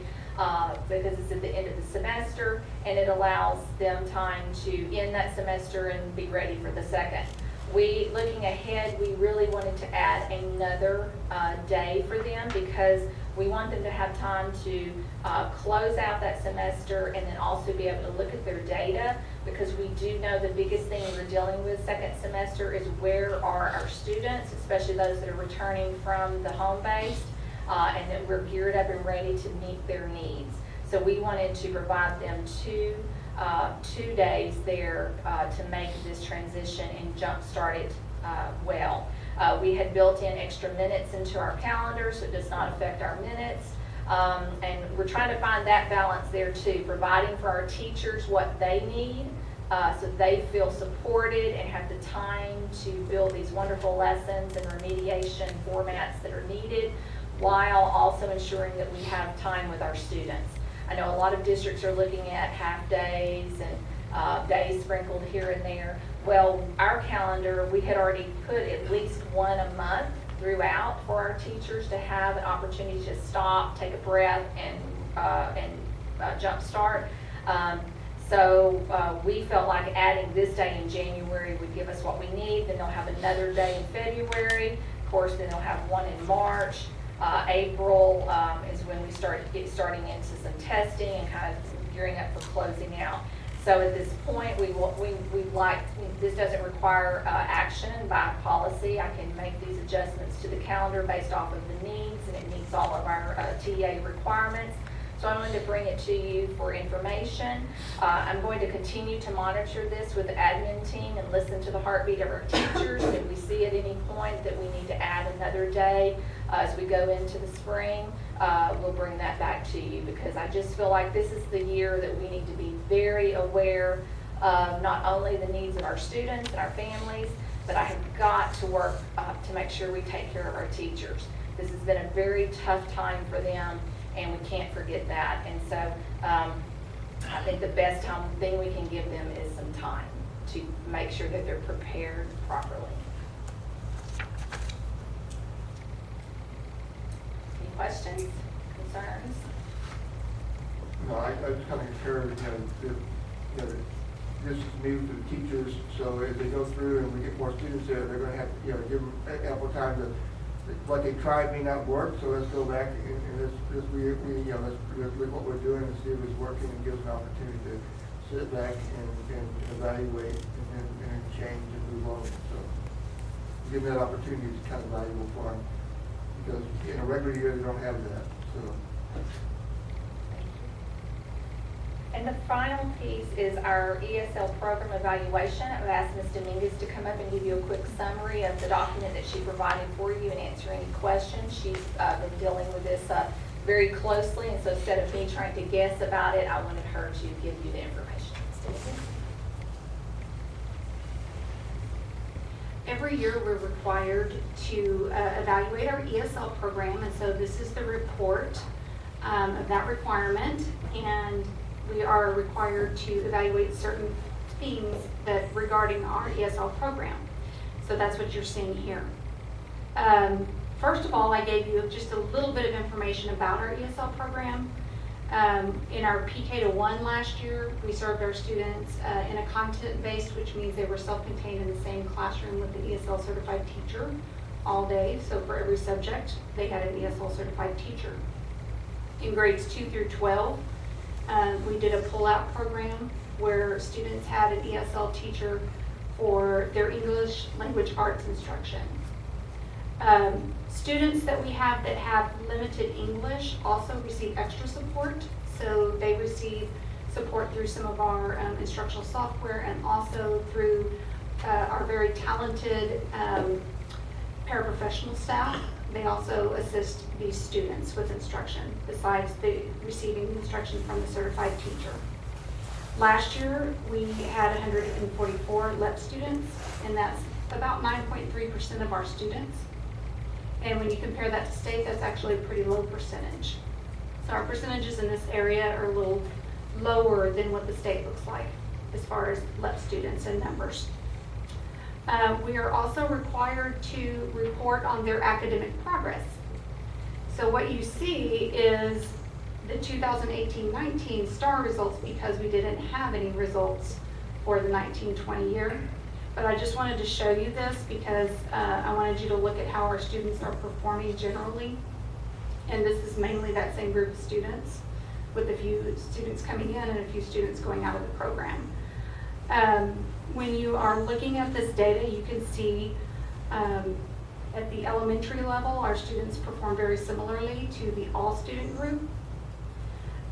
because it's at the end of the semester, and it allows them time to end that semester and be ready for the second. Looking ahead, we really wanted to add another day for them because we want them to have time to close out that semester and then also be able to look at their data, because we do know the biggest thing we're dealing with second semester is where are our students, especially those that are returning from the home base, and that we're geared up and ready to meet their needs. So we wanted to provide them two days there to make this transition and jumpstart it well. We had built in extra minutes into our calendar, so it does not affect our minutes. And we're trying to find that balance there too, providing for our teachers what they need so they feel supported and have the time to build these wonderful lessons and remediation formats that are needed, while also ensuring that we have time with our students. I know a lot of districts are looking at half days and days sprinkled here and there. Well, our calendar, we had already put at least one a month throughout for our teachers to have an opportunity to stop, take a breath, and jumpstart. So we felt like adding this day in January would give us what we need. Then they'll have another day in February. Of course, then they'll have one in March. April is when we starting into some testing and kind of gearing up for closing out. So at this point, this doesn't require action by policy. I can make these adjustments to the calendar based off of the needs, and it meets all of our TA requirements. So I wanted to bring it to you for information. I'm going to continue to monitor this with the admin team and listen to the heartbeat of our teachers. If we see at any point that we need to add another day as we go into the spring, we'll bring that back to you, because I just feel like this is the year that we need to be very aware of not only the needs of our students and our families, but I have got to work to make sure we take care of our teachers. This has been a very tough time for them, and we can't forget that. And so I think the best thing we can give them is some time to make sure that they're prepared properly. Any questions, concerns? No, I just kind of concur, this is new for the teachers, so as they go through and we get more students there, they're gonna have to, give them ample time to, what they tried may not work, so let's go back and let's look what we're doing and see if it's working, and give us an opportunity to sit back and evaluate and change and move on. So give them that opportunity is kind of valuable for them, because in a regular year they don't have that. So. And the final piece is our ESL program evaluation. I've asked Ms. Dominguez to come up and give you a quick summary of the document that she provided for you and answer any questions. She's been dealing with this very closely, and so instead of me trying to guess about it, I wanted her to give you the information. Every year we're required to evaluate our ESL program, and so this is the report of that requirement, and we are required to evaluate certain themes that regarding our ESL program. So that's what you're seeing here. First of all, I gave you just a little bit of information about our ESL program. In our PK to 1 last year, we served our students in a content-based, which means they were self-contained in the same classroom with an ESL certified teacher all day. So for every subject, they had an ESL certified teacher. In grades 2 through 12, we did a pull-out program where students had an ESL teacher for their English language arts instruction. Students that we have that have limited English also receive extra support. So they receive support through some of our instructional software and also through our very talented paraprofessional staff. They also assist these students with instruction besides receiving instruction from the certified teacher. Last year, we had 144 LEP students, and that's about 9.3% of our students. And when you compare that to state, that's actually a pretty low percentage. So our percentages in this area are a little lower than what the state looks like as far as LEP students and numbers. We are also required to report on their academic progress. So what you see is the 2018-19 STAR results because we didn't have any results for the 19-20 year. But I just wanted to show you this because I wanted you to look at how our students are performing generally. And this is mainly that same group of students with a few students coming in and a few students going out of the program. When you are looking at this data, you can see at the elementary level, our students perform very similarly to the all-student group.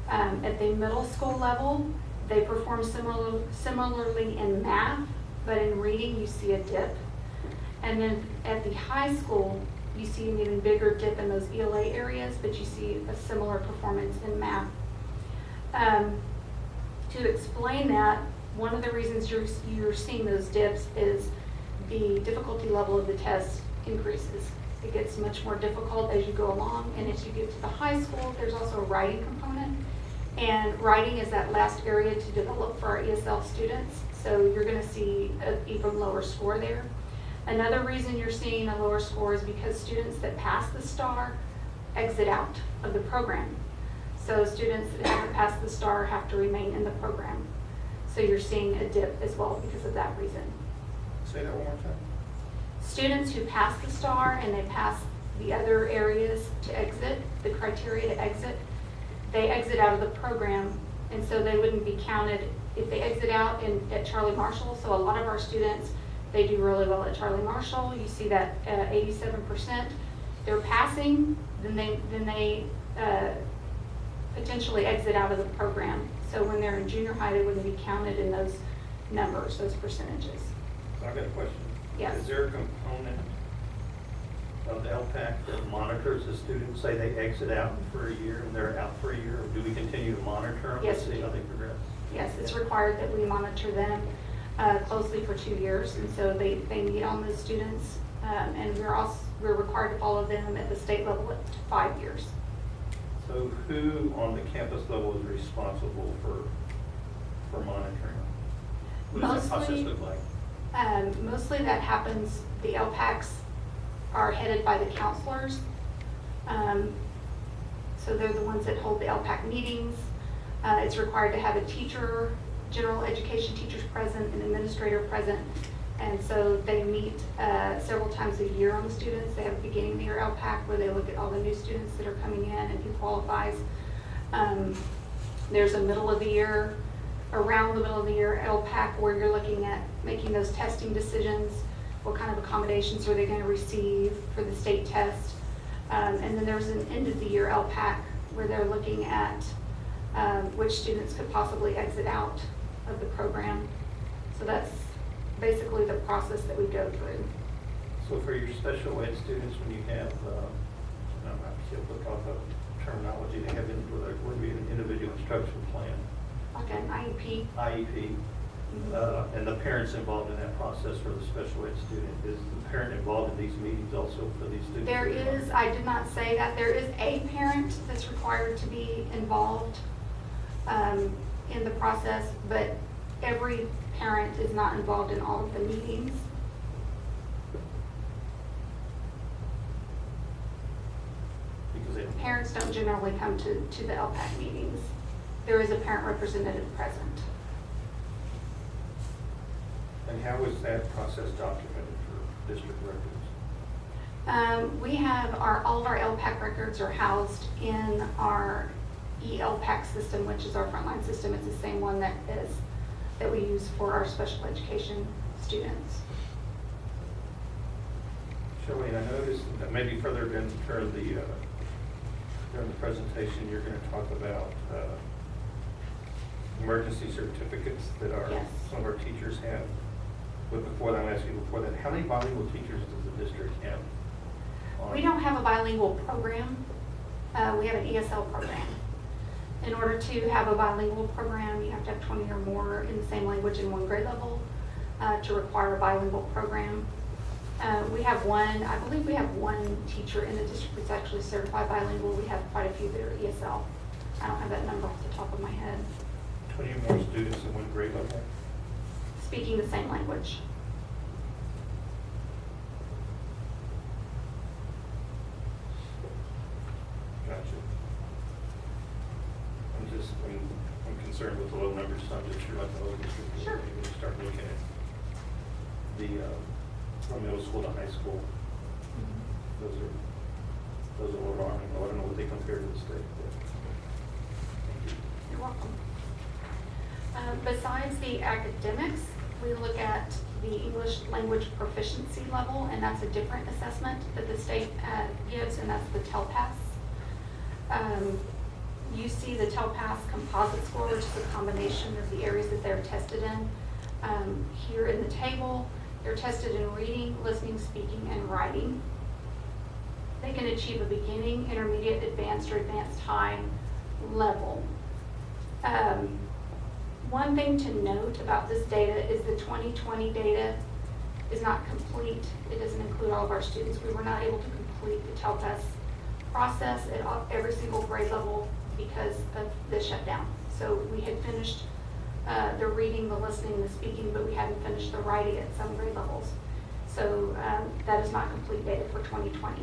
At the middle school level, they perform similarly in math, but in reading, you see a dip. And then at the high school, you see an even bigger dip in those ELA areas, but you see a similar performance in math. To explain that, one of the reasons you're seeing those dips is the difficulty level of the test increases. It gets much more difficult as you go along, and as you get to the high school, there's also a writing component. And writing is that last area to develop for our ESL students, so you're going to see an even lower score there. Another reason you're seeing a lower score is because students that pass the STAR exit out of the program. So students that haven't passed the STAR have to remain in the program. So you're seeing a dip as well because of that reason. Say that one more time. Students who pass the STAR and they pass the other areas to exit, the criteria to exit, they exit out of the program, and so they wouldn't be counted if they exit out at Charlie Marshall. So a lot of our students, they do really well at Charlie Marshall. You see that 87%. They're passing, then they potentially exit out of the program. So when they're in junior high, they wouldn't be counted in those numbers, those percentages. I've got a question. Yes. Is there a component of LPAC that monitors the students, say they exit out for a year and they're out for a year, or do we continue to monitor them Yes, to see how they progress? Yes, it's required that we monitor them closely for 2 years, and so they meet on those students, and we're required to follow them at the state level at 5 years. So who on the campus level is responsible for monitoring? What does that process look like? Mostly that happens, the LPACs are headed by the counselors. So they're the ones that hold the LPAC meetings. It's required to have a teacher, general education teachers present, an administrator present. And so they meet several times a year on the students. They have a beginning of the year LPAC where they look at all the new students that are coming in and who qualifies. There's a middle of the year, around the middle of the year LPAC where you're looking at making those testing decisions. What kind of accommodations are they going to receive for the state test? And then there's an end of the year LPAC where they're looking at which students could possibly exit out of the program. So that's basically the process that we go through. So for your special ed students, when you have, I'm not sure what talk about terminology, they have would be an individual instruction plan. Like an IEP. IEP. And the parents involved in that process for the special ed student. Is the parent involved in these meetings also for these students? There is, I did not say that, there is a parent that's required to be involved in the process, but every parent is not involved in all of the meetings. Because they don't parents don't generally come to the LPAC meetings. There is a parent representative present. And how is that process documented for district records? We have all of our LPAC records are housed in our eLPAC system, which is our frontline system. It's the same one that we use for our special education students. Shelley, I noticed that maybe further during the presentation, you're going to talk about emergency certificates that Yes. some of our teachers have. But before that, I'll ask you before that, how many bilingual teachers does the district have? We don't have a bilingual program. We have an ESL program. In order to have a bilingual program, you have to have 20 or more in the same language in one grade level to require a bilingual program. We have one, I believe we have one teacher in the district that's actually certified bilingual. We have quite a few that are ESL. I don't have that number off the top of my head. 20 or more students in one grade level? Speaking the same language. Gotcha. I'm concerned with the low numbers, so I'm just sure like the whole district. Sure. When you start looking at from middle school to high school, those are alarming. I don't know what they compare to the state. But thank you. You're welcome. Besides the academics, we look at the English language proficiency level, and that's a different assessment that the state gives, and that's the TELPAS. You see the TELPAS composite score, which is a combination of the areas that they're tested in. Here in the table, they're tested in reading, listening, speaking, and writing. They can achieve a beginning, intermediate, advanced, or advanced high level. One thing to note about this data is the 2020 data is not complete. It doesn't include all of our students. We were not able to complete the TELPAS process at every single grade level because of the shutdown. So we had finished the reading, the listening, the speaking, but we hadn't finished the writing at some grade levels. So that is not complete data for 2020.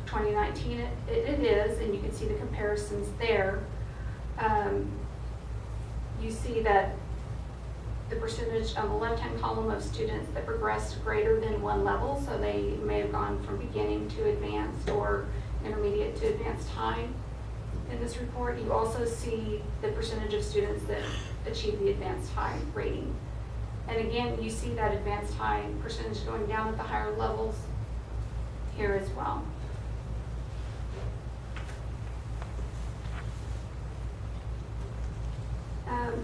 2019 it is, and you can see the comparisons there. You see that the percentage on the left-hand column of students that progressed greater than one level, so they may have gone from beginning to advanced or intermediate to advanced high. In this report, you also see the percentage of students that achieve the advanced high rating. And again, you see that advanced high percentage going down at the higher levels here as well.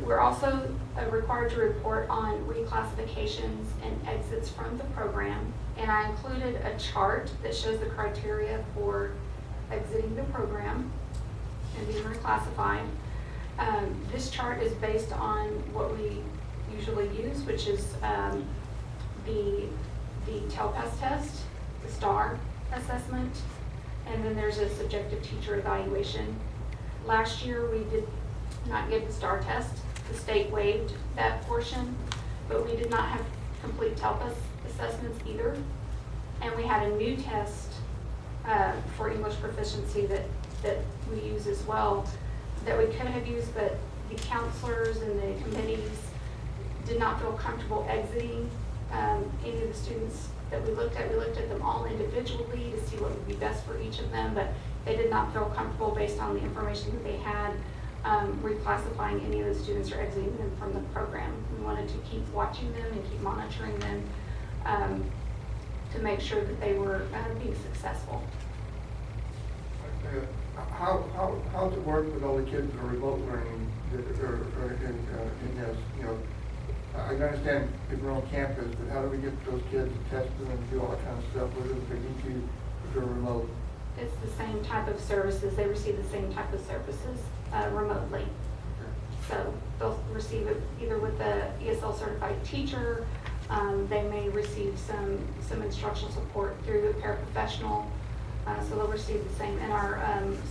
We're also required to report on reclassifications and exits from the program. And I included a chart that shows the criteria for exiting the program and being reclassified. This chart is based on what we usually use, which is the TELPAS test, the STAR assessment, and then there's a subjective teacher evaluation. Last year we did not give the STAR test. The state waived that portion, but we did not have complete TELPAS assessments either. And we had a new test for English proficiency that we use as well that we could have used, but the counselors and the committees did not feel comfortable exiting any of the students that we looked at. We looked at them all individually to see what would be best for each of them, but they did not feel comfortable based on the information that they had reclassifying any of the students or exiting them from the program. We wanted to keep watching them and keep monitoring them to make sure that they were being successful. How does it work with all the kids that are remote learning that are in this, you know? I understand if we're on campus, but how do we get those kids to test them and do all that kind of stuff with them if they need to, if they're remote? It's the same type of services. They receive the same type of services remotely. So they'll receive it either with the ESL certified teacher. They may receive some instructional support through a paraprofessional. So they'll receive the same in our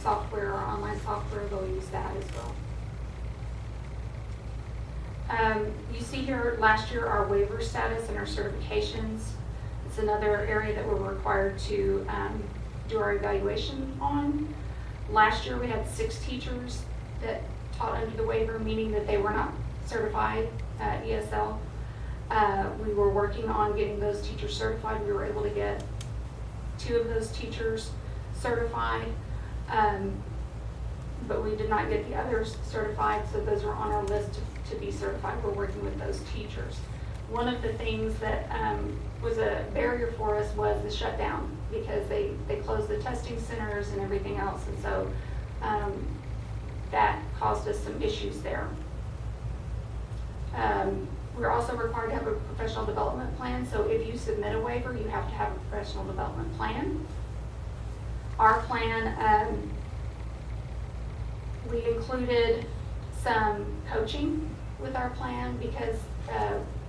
software, our online software. They'll use that as well. You see here last year our waiver status and our certifications. It's another area that we're required to do our evaluation on. Last year, we had 6 teachers that taught under the waiver, meaning that they were not certified ESL. We were working on getting those teachers certified. We were able to get 2 of those teachers certified, but we did not get the others certified, so those are on our list to be certified. We're working with those teachers. One of the things that was a barrier for us was the shutdown, because they closed the testing centers and everything else, and so that caused us some issues there. We're also required to have a professional development plan, so if you submit a waiver, you have to have a professional development plan. Our plan, we included some coaching with our plan because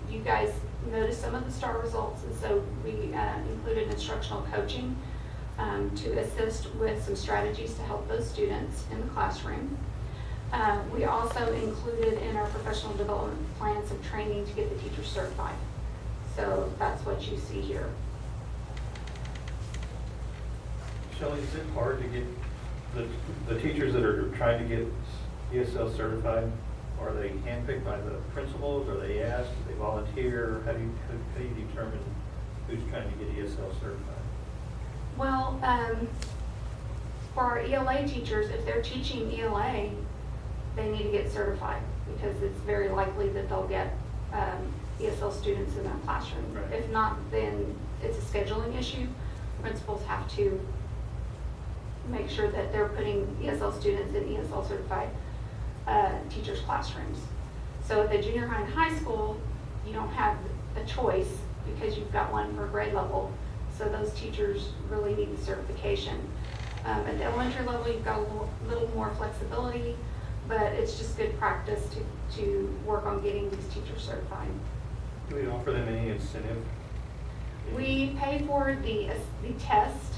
you guys noticed some of the STAR results, and so we included instructional coaching to assist with some strategies to help those students in the classroom. We also included in our professional development plan some training to get the teachers certified. So that's what you see here. Shelley, is it hard to get the teachers that are trying to get ESL certified? Are they handpicked by the principals? Are they asked? Do they volunteer? How do you determine who's trying to get ESL certified? Well, for our ELA teachers, if they're teaching ELA, they need to get certified because it's very likely that they'll get ESL students in their classroom. Right. If not, then it's a scheduling issue. Principals have to make sure that they're putting ESL students in ESL certified teachers' classrooms. So at the junior high and high school, you don't have a choice because you've got one per grade level. So those teachers really need the certification. At the elementary level, you've got a little more flexibility, but it's just good practice to work on getting these teachers certified. Do we offer them any incentive? We pay for the test,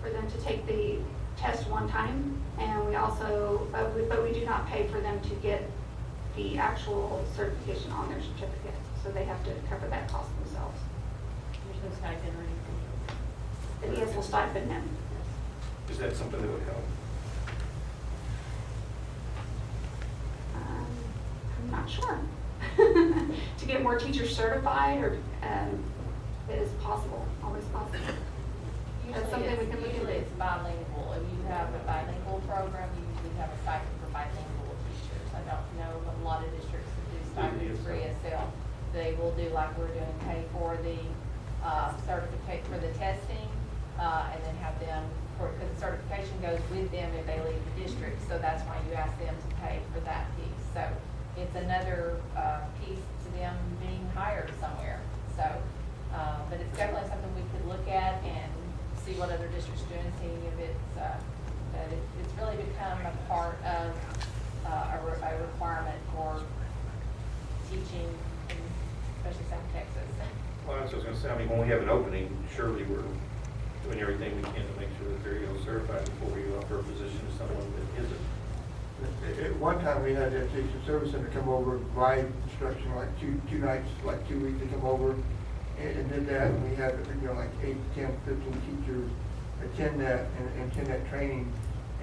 for them to take the test one time, and we also, but we do not pay for them to get the actual certification on their certificate, so they have to cover that cost themselves. There's no stipend or anything. The ESL stipend, no. Is that something that would help? I'm not sure. To get more teachers certified, or it is possible, always possible. That's something we can look into. Usually it's bilingual. If you have a bilingual program, you usually have a stipend for bilingual teachers. I don't know of a lot of districts that do stipends for ESL. They will do like we're doing, pay for the certificate for the testing, and then have them, because the certification goes with them if they leave the district. So that's why you ask them to pay for that piece. So it's another piece to them being hired somewhere. So, but it's definitely something we could look at and see what other districts do and see if it's really become a part of a requirement for teaching, especially South Texas. Well, that's what I was going to say. I mean, when we have an opening, surely we're doing everything we can to make sure that they're certified before we offer a position to someone that isn't. At one time, we had the Education Service Center come over, provide instruction, like two nights, like 2 weeks, to come over and did that. And we had, like 8, 10, 15 teachers attend that and attend that training,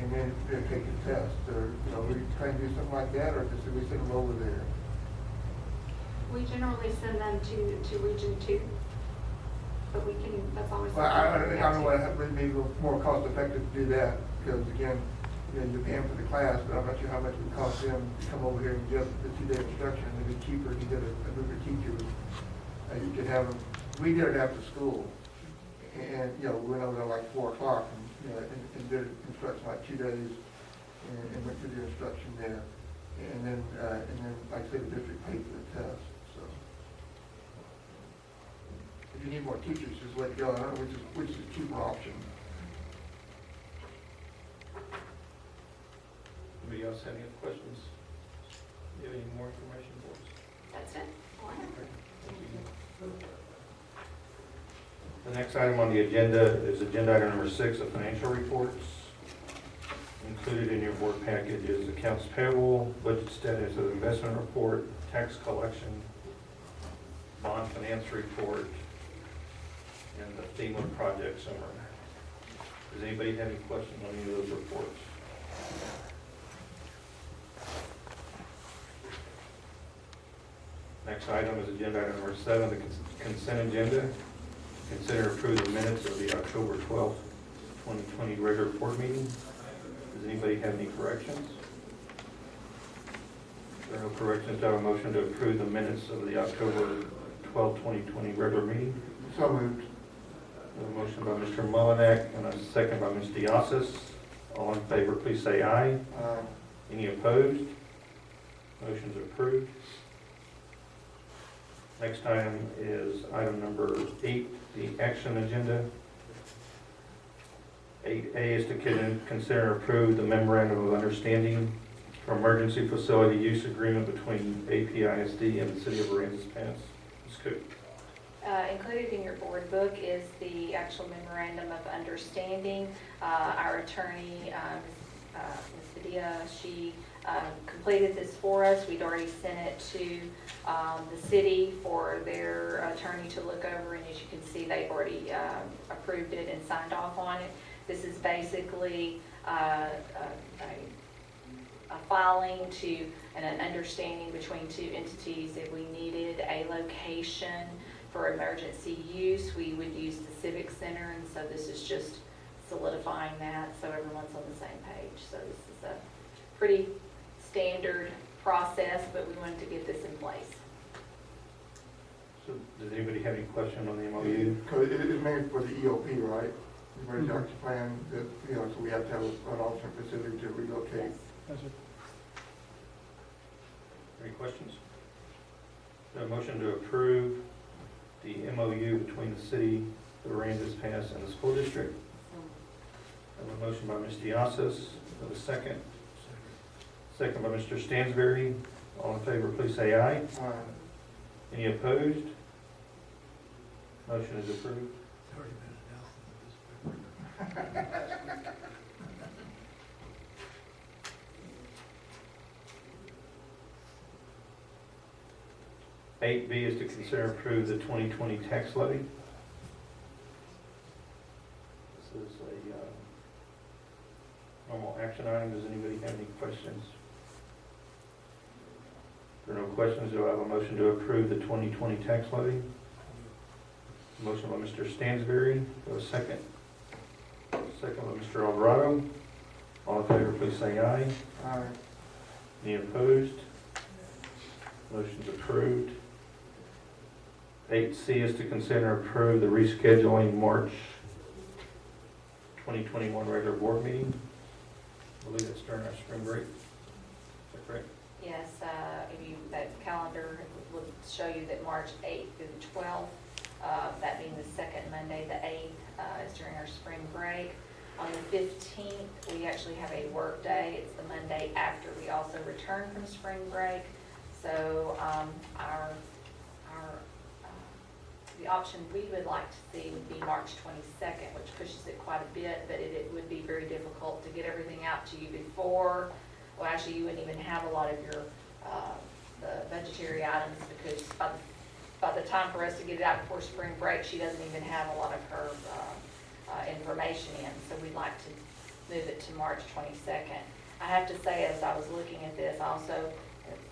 and then they take the test. Or, we try and do something like that, or just we send them over there. We generally send them to Region 2, but we can, that's always. Well, I don't know what would be more cost effective to do that, because again, you're paying for the class, but I'm not sure how much it would cost them to come over here and get the 2-day instruction. It'd be cheaper to get a group of teachers. You could have them, we did it after school, and, we went over there like 4 o'clock, and did instruction like 2 days, and went through the instruction there. And then, like I said, the district paid for the test, so. If you need more teachers, just let go. I don't know which is a cheaper option. Anybody else have any other questions? Do you have any more information for us? That's it. All I have. Thank you. The next item on the agenda is agenda item number 6, the financial reports. Included in your board package is accounts payable, budget status of investment report, tax collection, bond finance report, and the FEMA project summary. Does anybody have any questions on any of those reports? Next item is agenda item number 7, the consent agenda. Consider approve the minutes of the October 12th, 2020 regular board meeting. Does anybody have any corrections? If there are no corrections, do I have a motion to approve the minutes of the October 12th, 2020 regular meeting? So moved. A motion by Mr. Mullinack and a second by Ms. Diossis. All in favor, please say aye. Aye. Any opposed? Motion's approved. Next item is item number 8, the action agenda. 8A is to consider and approve the memorandum of understanding for emergency facility use agreement between APISD and the City of Aransas Pass. Ms. Cook. Included in your board book is the actual memorandum of understanding. Our attorney, Ms. Padilla, she completed this for us. We'd already sent it to the city for their attorney to look over, and as you can see, they've already approved it and signed off on it. This is basically a filing to and an understanding between two entities. If we needed a location for emergency use, we would use the Civic Center, and so this is just solidifying that so everyone's on the same page. So this is a pretty standard process, but we wanted to get this in place. So does anybody have any question on the MOU? Because it's made for the EOP, right? Emergency action plan, that, you know, so we have to have an alternate facility to relocate. Yes, sir. Any questions? A motion to approve the MOU between the City of Aransas Pass and the school district. I have a motion by Ms. Diossis. Have a second. Second by Mr. Stansberry. All in favor, please say aye. Aye. Any opposed? Motion is approved. 8B is to consider and approve the 2020 tax levy. This is a normal action item. Does anybody have any questions? If there are no questions, do I have a motion to approve the 2020 tax levy? Motion by Mr. Stansberry. Do I have a second? Second by Mr. Alvarado. All in favor, please say aye. Aye. Any opposed? Motion's approved. 8C is to consider and approve the rescheduling March 2021 regular board meeting. I believe it's during our spring break. Is that correct? Yes, that calendar will show you that March 8th through the 12th, that being the second Monday, the 8th, is during our spring break. On the 15th, we actually have a work day. It's the Monday after we also return from spring break. So the option we would like to see would be March 22nd, which pushes it quite a bit, but it would be very difficult to get everything out to you before. Well, actually, you wouldn't even have a lot of your the budgetary items, because by the time for us to get it out before spring break, she doesn't even have a lot of her information in. So we'd like to move it to March 22nd. I have to say, as I was looking at this, also,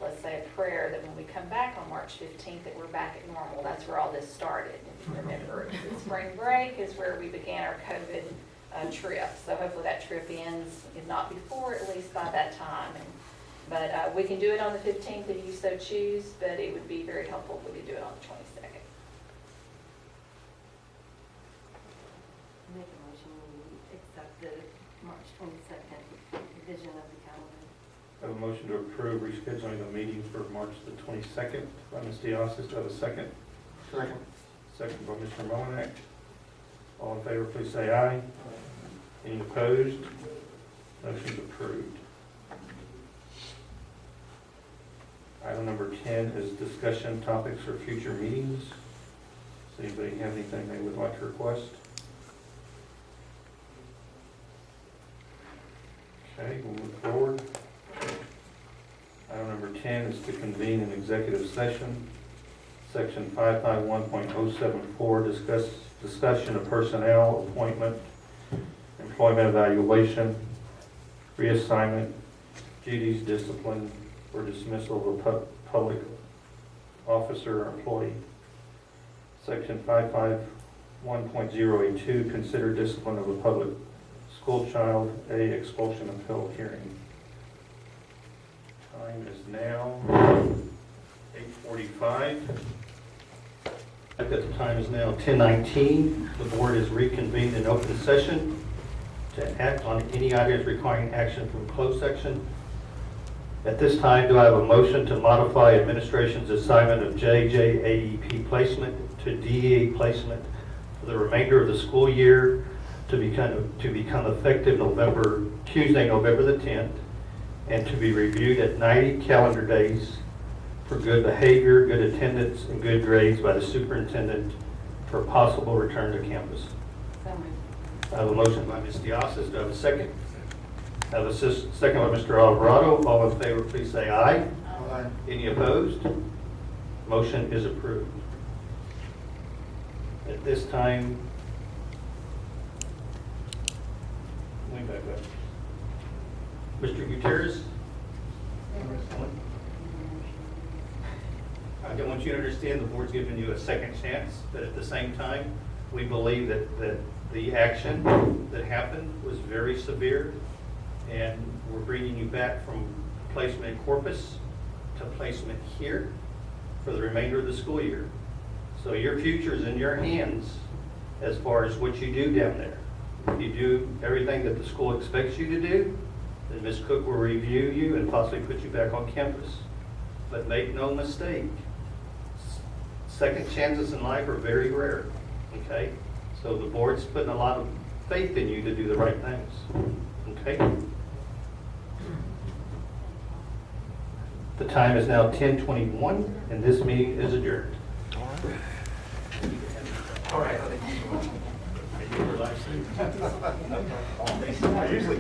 let's say a prayer that when we come back on March 15th, that we're back at normal. That's where all this started. If you remember, the spring break is where we began our COVID trip. So hopefully that trip ends, if not before, at least by that time. But we can do it on the 15th if you so choose, but it would be very helpful if we could do it on the 22nd. Make a motion, we accept the March 22nd revision of the calendar. I have a motion to approve rescheduling the meeting for March the 22nd by Ms. Diossis. Do I have a second? Second. Second by Mr. Mullinack. All in favor, please say aye. Any opposed? Motion's approved. Item number 10 is discussion topics for future meetings. Does anybody have anything they would like to request? Okay, we'll move forward. Item number 10 is to convene an executive session. Section 551.074, discussion of personnel appointment employment evaluation, reassignment, duties, discipline, or dismissal of a public officer or employee. Section 551.082, consider discipline of a public school child, A, expulsion appeal hearing. Time is now 8:45. At the time is now 10:19. The board is reconvened in open session to act on any items requiring action from closed section. At this time, do I have a motion to modify administration's assignment of JJAEP placement to DEA placement for the remainder of the school year to become effective Tuesday, November the 10th, and to be reviewed at 90 calendar days for good behavior, good attendance, and good grades by the superintendent for possible return to campus? So moved. I have a motion by Ms. Diosas. Do I have a second? I have a second by Mr. Alvarado. All in favor, please say aye. Aye. Any opposed? Motion is approved. At this time, way back up. Mr. Gutierrez? I want you to understand the board's giving you a second chance, but at the same time, we believe that the action that happened was very severe, and we're bringing you back from placement in Corpus to placement here for the remainder of the school year. So your future is in your hands as far as what you do down there. If you do everything that the school expects you to do, then Ms. Cook will review you and possibly put you back on campus. But make no mistake, second chances in life are very rare, okay? So the board's putting a lot of faith in you to do the right things, okay? The time is now 10:21, and this meeting is adjourned. All right. I usually